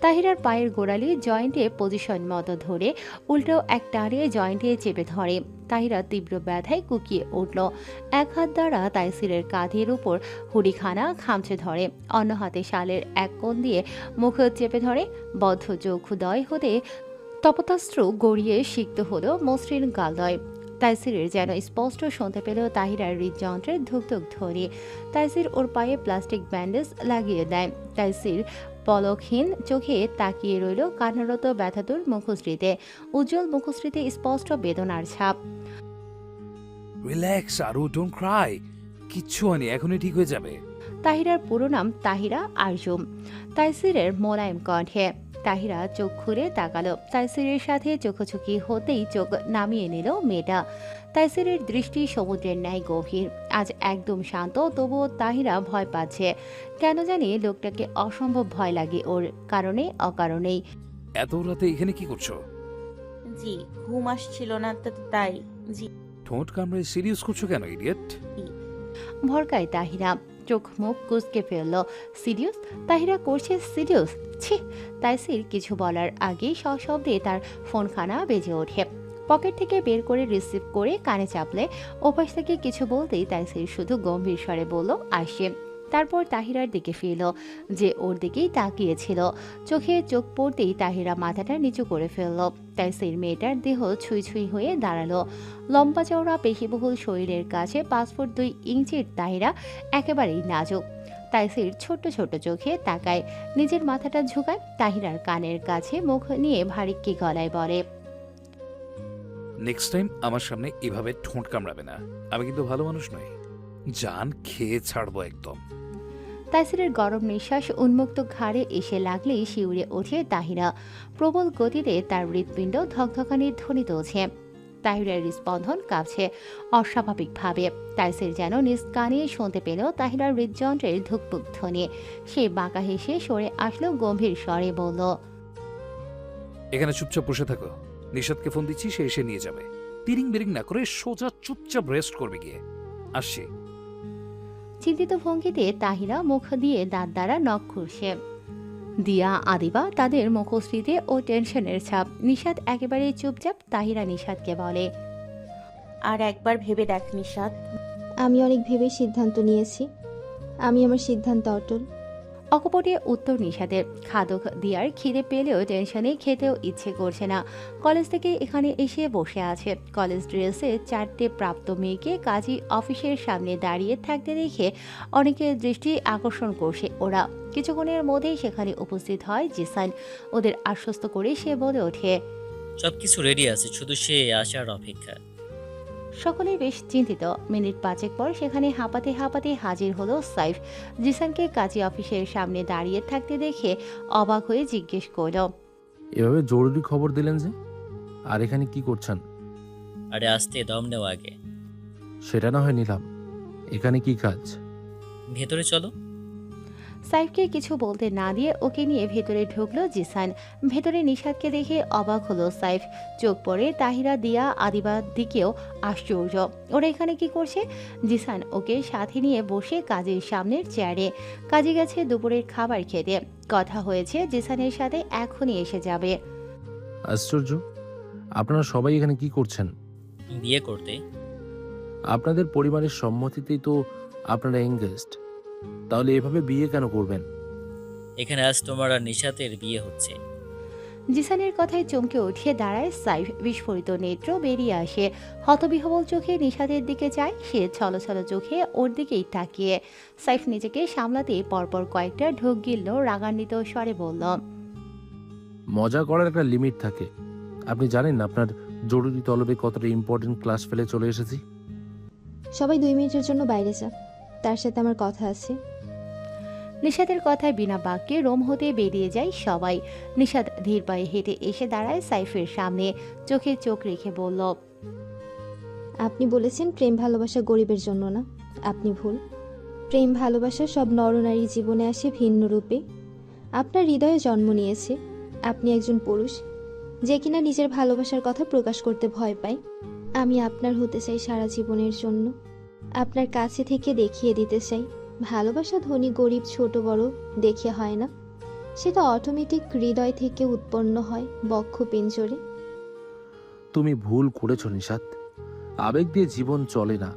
তাহিরার পায়ের গোড়ালি জয়েন্টে পজিশন মতো ধরে উল্টো এক টানে জয়েন্টে চেপে ধরে। তাহিরা তীব্র ব্যথায় কুকিয়ে উঠল। এক হাত দ্বারা তাইসিরের কাঁধের উপর হুডিখানা খামচে ধরে, অন্য হাতে শালের এক কোণ দিয়ে মুখ চেপে ধরে। বদ্ধ চক্ষুদয় হতে তপতাস্ত্র গড়িয়ে সিক্ত হলো মসৃণ গালদয়। তাইসিরের যেন স্পষ্ট শুনতে পেল তাহিরার হৃদযন্ত্রের ধুকধুক ধ্বনি। তাইসির ওর পায়ে প্লাস্টিক ব্যান্ডেজ লাগিয়ে দেয়। তাইসির পলকহীন চোখে তাকিয়ে রইল কান্নারত ব্যথাতুর মুখশ্রীতে। উজ্জ্বল মুখশ্রীতে স্পষ্ট বেদনার ছাপ। Relax Aru, don't Cry. কিচ্ছু হয়নি, এখনই ঠিক হয়ে যাবে। তাহিরার পুরো নাম তাহিরা আরজুম। তাইসিরের মোলায়েম কণ্ঠে। তাহিরা চোখ খুলে তাকালো। তাইসিরের সাথে চোখাচোখি হতেই চোখ নামিয়ে নিল মেয়েটা। তাইসিরের দৃষ্টি সমুদ্রের ন্যায় গভীর, আজ একদম শান্ত, তবুও তাহিরা ভয় পাচ্ছে। কেন জানি লোকটাকে অসম্ভব ভয় লাগে ওর, কারণে অকারণেই। এত রাতে এখানে কি করছো? জি, ঘুম আসছিল না তাই। জি। ঠোঁট কামড়ে সিরিয়াস করছো কেন, ইডিয়েট? ভরকায় তাহিরা, চোখ মুখ কুচকে ফেলল। সিরিয়াস? তাহিরা করছে সিরিয়াস? ছি! তাইসির কিছু বলার আগেই সশব্দে তার ফোনখানা বেজে ওঠে। পকেট থেকে বের করে রিসিভ করে কানে চাপলে ওপাশ থেকে কিছু বলতেই তাইসির শুধু গম্ভীর স্বরে বলল, আসে। তারপর তাহিরার দিকে ফিরল, যে ওর দিকেই তাকিয়েছিল। চোখে চোখ পড়তেই তাহিরা মাথাটা নিচু করে ফেলল। তাইসির মেয়েটার দেহ ছুঁই ছুঁই হয়ে দাঁড়ালো। লম্বা চওড়া পেশিবহুল শরীরের কাছে 5 ফুট 2 ইঞ্চির তাহিরা একেবারেই নাজুক। তাইসির ছোট্ট ছোট্ট চোখে তাকায়, নিজের মাথাটা ঝুঁকায়। তাহিরার কানের কাছে মুখ নিয়ে ভারিক্কি গলায় বলে, নেক্সট টাইম আমার সামনে এভাবে ঠোঁট কামড়াবে না। আমি কিন্তু ভালো মানুষ নই, জান খেয়ে ছাড়বো একদম। তাইসিরের গরম নিঃশ্বাস উন্মুক্ত ঘাড়ে এসে লাগলেই শিউরে ওঠে তাহিরা। প্রবল গতিতে তার হৃৎপিণ্ড ধকধকানির ধ্বনি তুলছে। তাহিরার স্পন্দন কাঁপছে অস্বাভাবিকভাবে। তাইসির যেন নিজ কানে শুনতে পেল তাহিরার হৃদযন্ত্রের ধুকপুক ধ্বনি। সে বাঁকা হেসে সরে আসলো, গম্ভীর স্বরে বলল, এখানে চুপচাপ বসে থাকো। নিশাদকে ফোন দিচ্ছি, সে এসে নিয়ে যাবে। তিরিং বিরিং না করে সোজা চুপচাপ রেস্ট করবে গিয়ে। আসছি। চিন্তিত ভঙ্গিতে তাহিরা মুখ দিয়ে দাঁত দ্বারা নখ খুলছে। দিয়া, আদিবা তাদের মুখশ্রীতে ও টেনশনের ছাপ। নিশাদ একেবারে চুপচাপ। তাহিরা নিশাদকে বলে, আর একবার ভেবে দেখ নিশাদ। আমি অনেক ভেবে সিদ্ধান্ত নিয়েছি, আমি আমার সিদ্ধান্ত অটল। অকপটে উত্তর নিশাদের। খাদক দিয়ার খিদে পেলেও টেনশনে খেতেও ইচ্ছে করছে না। কলেজ থেকে এখানে এসে বসে আছে। কলেজ ড্রেসে 4টে প্রাপ্ত মেয়েকে কাজী অফিসের সামনে দাঁড়িয়ে থাকতে দেখে অনেকের দৃষ্টি আকর্ষণ করছে ওরা। কিছুক্ষণের মধ্যেই সেখানে উপস্থিত হয় জিসান। ওদের আশ্বস্ত করে সে বলে ওঠে, সবকিছু রেডি আছে, শুধু সে আসার অপেক্ষা। সকলেই বেশ চিন্তিত। মিনিট 5 পর সেখানে হাঁপাতে হাঁপাতে হাজির হলো সাইফ। জিসানকে কাজী অফিসের সামনে দাঁড়িয়ে থাকতে দেখে অবাক হয়ে জিজ্ঞেস করল, এভাবে জরুরি খবর দিলেন যে? আর এখানে কি করছেন? আরে আসতে দম নেও আগে। সেটা না হয় নিলাম, এখানে কি কাজ? ভেতরে চলো। সাইফকে কিছু বলতে না দিয়ে ওকে নিয়ে ভেতরে ঢুকলো জিসান। ভেতরে নিশাদকে দেখে অবাক হলো সাইফ। চোখ পড়ে তাহিরা, দিয়া, আদিবার দিকেও আশ্চর্য। ওরা এখানে কি করছে? জিসান ওকে সাথে নিয়ে বসে কাজের সামনের চেয়ারে। কাজে গেছে দুপুরের খাবার খেতে। কথা হয়েছে জিসানের সাথে এখনই এসে যাবে। আশ্চর্য, আপনারা সবাই এখানে কি করছেন? বিয়ে করতে। আপনাদের পরিবারের সম্মতিতেই তো আপনারা এঙ্গেজড, তাহলে এভাবে বিয়ে কেন করবেন? এখানে আজ তোমার আর নিশাতের বিয়ে হচ্ছে। জিসানের কথায় চমকে উঠে দাঁড়ায় সাইফ। বিস্ফোরিত নেত্র বেরিয়ে আসে। হতবিহবল চোখে নিশাদের দিকে যায়। সে ছলছল চোখে ওর দিকেই তাকিয়ে। সাইফ নিজেকে সামলাতে পরপর কয়েকটা ঢোক গিলল, রাগান্বিত স্বরে বলল, মজা করার একটা লিমিট থাকে। আপনি জানেন না আপনার জরুরি তলবে কতটা ইম্পর্টেন্ট ক্লাস ফেলে চলে এসেছি? সবাই 2 মিনিটের জন্য বাইরে যা, তার সাথে আমার কথা আছে। নিশাদের কথায় বিনা বাক্যে রোম হতে বেরিয়ে যায় সবাই। নিশাদ ধীর পায়ে হেঁটে এসে দাঁড়ায় সাইফের সামনে, চোখে চোখ রেখে বলল, আপনি বলেছেন প্রেম ভালোবাসা গরিবের জন্য না। আপনি ভুল। প্রেম ভালোবাসা সব নরনারীর জীবনে আসে ভিন্ন রূপে। আপনার হৃদয়ে জন্ম নিয়েছে। আপনি একজন পুরুষ যে কিনা নিজের ভালোবাসার কথা প্রকাশ করতে ভয় পায়। আমি আপনার হতে চাই সারা জীবনের জন্য। আপনার কাছে থেকে দেখিয়ে দিতে চাই ভালোবাসা ধনী গরিব ছোট বড় দেখে হয় না, সেটা অটোমেটিক হৃদয় থেকে উৎপন্ন হয় বক্ষ পিঞ্জরে। তুমি ভুল করেছো নিশাত। আবেগ দিয়ে জীবন চলে না।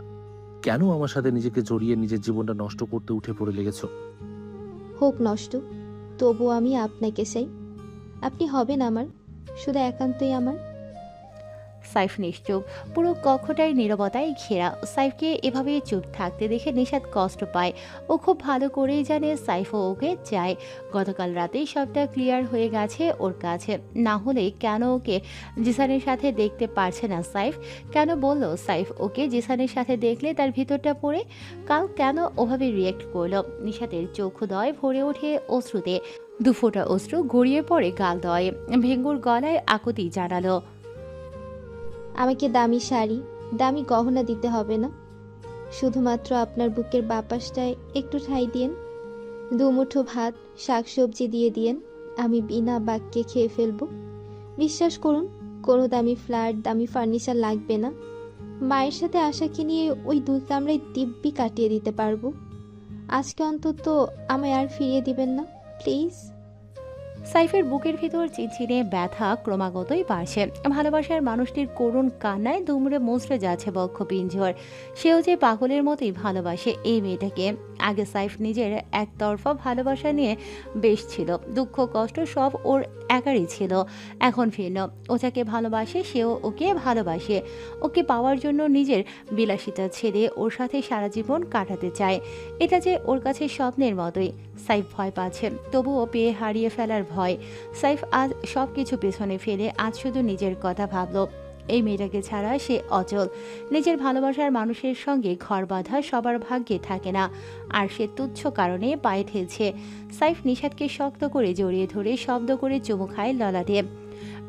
কেন আমার সাথে নিজেকে জড়িয়ে নিজের জীবনটা নষ্ট করতে উঠে পড়ে লেগেছো? হোক নষ্ট, তবুও আমি আপনাকে চাই। আপনি হবেন আমার, শুধু একান্তই আমার। সাইফ নিশ্চুপ, পুরো কক্ষটাই নীরবতায় ঘেরা। সাইফকে এভাবে চুপ থাকতে দেখে নিশাদ কষ্ট পায়। ও খুব ভালো করেই জানে সাইফও ওকে চায়। গতকাল রাতেই সবটা ক্লিয়ার হয়ে গেছে ওর কাছে। না হলে কেন ওকে জিসানের সাথে দেখতে পারছে না সাইফ? কেন বলল সাইফ ওকে জিসানের সাথে দেখলে তার ভিতরটা পড়ে? কাল কেন ওভাবে রিয়েক্ট করলো? নিশাদের চক্ষুদয় ভরে ওঠে অশ্রুতে। দুফোঁটা অশ্রু গড়িয়ে পড়ে গাল দয়ে। ভেঙ্গুর গলায় আকুতি জানালো, আমাকে দামি শাড়ি দামি গহনা দিতে হবে না, শুধুমাত্র আপনার বুকের বাপাসটায় একটু ঠাঁই দিয়েন। দুমুঠো ভাত শাকসবজি দিয়ে দিয়েন, আমি বিনা বাক্যে খেয়ে ফেলবো। বিশ্বাস করুন, কোনো দামি ফ্ল্যাট দামি ফার্নিচার লাগবে না। মায়ের সাথে আশাকে নিয়ে ওই 2 কামরায় দিব্যি কাটিয়ে দিতে পারবো। আজকে অন্তত আমায় আর ফিরিয়ে দিবেন না প্লিজ। সাইফের বুকের ভিতর চিনচিনে ব্যথা ক্রমাগতই বাড়ছে। ভালোবাসার মানুষটির করুণ কান্নায় দুমড়ে মুচড়ে যাচ্ছে বক্ষ পিঞ্জর। সেও যে পাগলের মতোই ভালোবাসে এই মেয়েটাকে। আগে সাইফ নিজের একতরফা ভালোবাসা নিয়ে বেশ ছিল, দুঃখ কষ্ট সব ওর একারই ছিল। এখন ভিন্ন, ও যাকে ভালোবাসে সেও ওকে ভালোবাসে। ওকে পাওয়ার জন্য নিজের বিলাসিতা ছেড়ে ওর সাথে সারা জীবন কাটাতে চায়। এটা যে ওর কাছে স্বপ্নের মতোই। সাইফ ভয় পাচ্ছে, তবুও পেয়ে হারিয়ে ফেলার ভয়। সাইফ আজ সব কিছু পেছনে ফেলে আজ শুধু নিজের কথা ভাবল। এই মেয়েটাকে ছাড়া সে অচল। নিজের ভালোবাসার মানুষের সঙ্গে ঘর বাঁধা সবার ভাগ্যে থাকে না, আর সে তুচ্ছ কারণে পায়ে ঠেলছে। সাইফ নিশাদকে শক্ত করে জড়িয়ে ধরে শব্দ করে চুমু খায় ললাটে।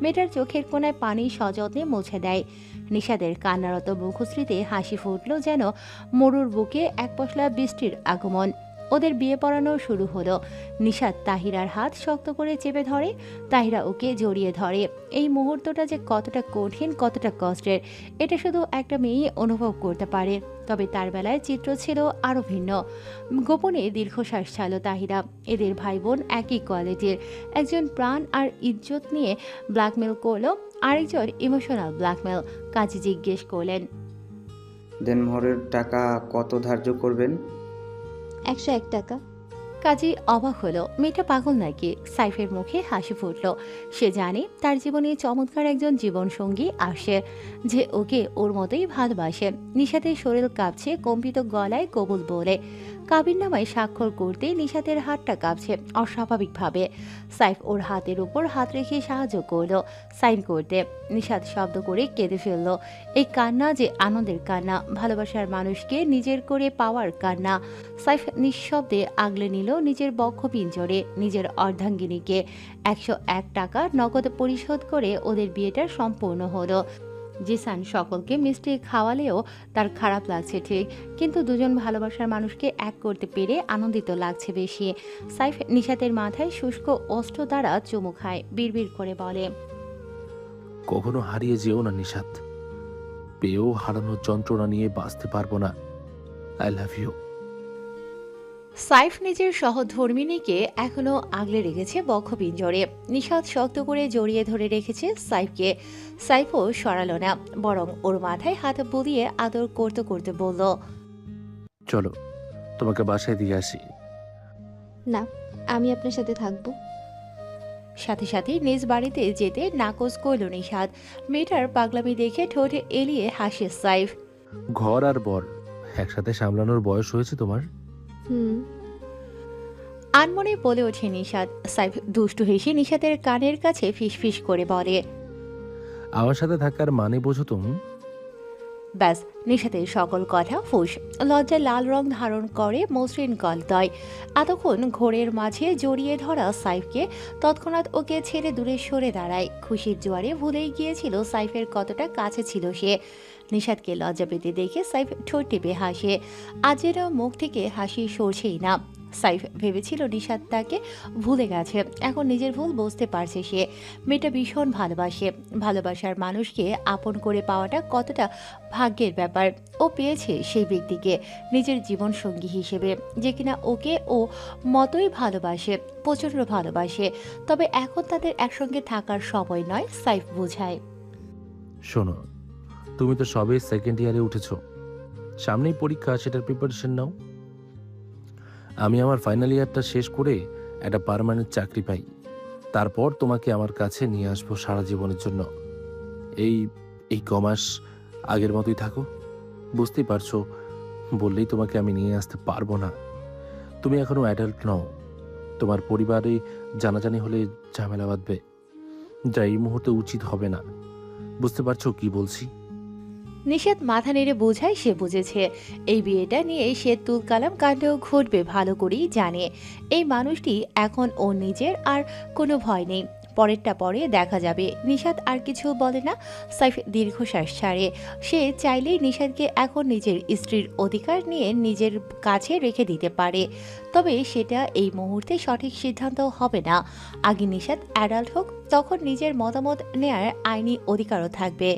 মেয়েটার চোখের কোণায় পানি সযত্নে মুছে দেয়। নিশাদের কান্নারত মুখশ্রীতে হাসি ফুটল যেন মরুর বুকে এক পশলা বৃষ্টির আগমন। ওদের বিয়ে পড়ানো শুরু হলো। নিশাদ তাহিরার হাত শক্ত করে চেপে ধরে, তাহিরা ওকে জড়িয়ে ধরে। এই মুহূর্তটা যে কতটা কঠিন, কতটা কষ্টের, এটা শুধু একটা মেয়ে অনুভব করতে পারে। তবে তার বেলায় চিত্র ছিল আরও ভিন্ন। গোপনে দীর্ঘশ্বাস ছাড়ল তাহিরা। এদের ভাই বোন একই কোয়ালিটির। একজন প্রাণ আর ইজ্জত নিয়ে ব্ল্যাকমেল করলো, আরেকজন ইমোশনাল ব্ল্যাকমেল। কাজী জিজ্ঞেস করলেন, দেনমোহরের টাকা কত ধার্য করবেন? 101 টাকা। কাজী অবাক হলো, মেয়েটা পাগল নাকি? সাইফের মুখে হাসি ফুটল। সে জানে তার জীবনে চমৎকার একজন জীবনসঙ্গী আসে, যে ওকে ওর মতোই ভালোবাসে। নিশাতের শরীর কাঁপছে, কম্পিত গলায় কবুল বলে। কাবিননামায় স্বাক্ষর করতে নিশাতের হাতটা কাঁপছে অস্বাভাবিকভাবে। সাইফ ওর হাতের উপর হাত রেখে সাহায্য করলো সাইন করতে। নিশাত শব্দ করে কেঁদে ফেলল। এই কান্না যে আনন্দের কান্না, ভালোবাসার মানুষকে নিজের করে পাওয়ার কান্না। সাইফ নিঃশব্দে আগলে নিল নিজের বক্ষ পিঞ্জরে নিজের অর্ধাঙ্গিনীকে। 101 টাকা নগদ পরিশোধ করে ওদের বিয়েটা সম্পূর্ণ হলো। জিসান সকলকে মিষ্টি খাওয়ালেও তার খারাপ লাগছে ঠিক, কিন্তু দুজন ভালোবাসার মানুষকে এক করতে পেরে আনন্দিত লাগছে বেশি। সাইফ নিশাতের মাথায় শুষ্ক অস্ত্র দ্বারা চুমু খায়, বিড়বিড় করে বলে, কখনো হারিয়ে যেও না নিশাত। পেয়েও হারানোর যন্ত্রণা নিয়ে বাঁচতে পারবো না। I love you. সাইফ নিজের সহধর্মিণীকে এখনো আগলে রেখেছে বক্ষপিঞ্জরে। নিশাদ শক্ত করে জড়িয়ে ধরে রেখেছে সাইফকে। সাইফও সরালো না, বরং ওর মাথায় হাত বুলিয়ে আদর করতে করতে বলল, চলো তোমাকে বাসায় দিয়ে আসি। না, আমি আপনার সাথে থাকবো। সাথে সাথে নিজ বাড়িতে যেতে নাকচ করল নিশাদ। মেয়েটার পাগলামি দেখে ঠোঁট এলিয়ে হাসে সাইফ। ঘর আর বর একসাথে সামলানোর বয়স হয়েছে তোমার? আনমনে বলে ওঠে নিশাদ। সাইফ দুষ্টু হেসে নিশাদের কানের কাছে ফিসফিস করে বলে, আমার সাথে থাকার মানে বোঝো তুমি? ব্যাস, নিশাতের সকল কথা ফুস। লজ্জায় লাল রং ধারণ করে মসৃণ গলদয়। এতক্ষণ ঘোরের মাঝে জড়িয়ে ধরা সাইফকে তৎক্ষণাৎ ওকে ছেড়ে দূরে সরে দাঁড়ায়। খুশির জোয়ারে ভুলেই গিয়েছিল সাইফের কতটা কাছে ছিল সে। নিশাতকে লজ্জা পেতে দেখে সাইফ ঠোঁট টিপে হাসে। আজের মুখ থেকে হাসি সরছেই না। সাইফ ভেবেছিল নিশাত তাকে ভুলে গেছে, এখন নিজের ভুল বুঝতে পারছে সে। মেয়েটা ভীষণ ভালোবাসে। ভালোবাসার মানুষকে আপন করে পাওয়াটা কতটা ভাগ্যের ব্যাপার। ও পেয়েছে সেই ব্যক্তিকে নিজের জীবন সঙ্গী হিসেবে, যে কিনা ওকে ও মতোই ভালোবাসে, প্রচণ্ড ভালোবাসে। তবে এখন তাদের একসঙ্গে থাকার সময় নয়, সাইফ বোঝায়। শোনো, তুমি তো সবে সেকেন্ড ইয়ারে উঠেছো, সামনেই পরীক্ষা, সেটার প্রিপারেশন নাও। আমি আমার ফাইনাল ইয়ারটা শেষ করে একটা পার্মানেন্ট চাকরি পাই, তারপর তোমাকে আমার কাছে নিয়ে আসবো সারা জীবনের জন্য। এই কমাস আগের মতোই থাকো। বুঝতেই পারছো, বললেই তোমাকে আমি নিয়ে আসতে পারবো না। তুমি এখনো অ্যাডাল্ট নও, তোমার পরিবারে জানাজানি হলে ঝামেলা বাঁধবে, যা এই মুহূর্তে উচিত হবে না। বুঝতে পারছো কি বলছি? নিশাত মাথা নেড়ে বোঝায় সে বুঝেছে। এই বিয়েটা নিয়ে সে তুলকালাম কাণ্ডেও ঘটবে ভালো করেই জানে। এই মানুষটি এখন ও নিজের, আর কোনো ভয় নেই, পরেরটা পরে দেখা যাবে। নিশাত আর কিছু বলে না। সাইফ দীর্ঘশ্বাস ছাড়ে। সে চাইলেই নিশাতকে এখন নিজের স্ত্রীর অধিকার নিয়ে নিজের কাছে রেখে দিতে পারে, তবে সেটা এই মুহূর্তে সঠিক সিদ্ধান্ত হবে না। আগে নিশাত অ্যাডাল্ট হোক, তখন নিজের মতামত নেয়ার আইনি অধিকারও থাকবে।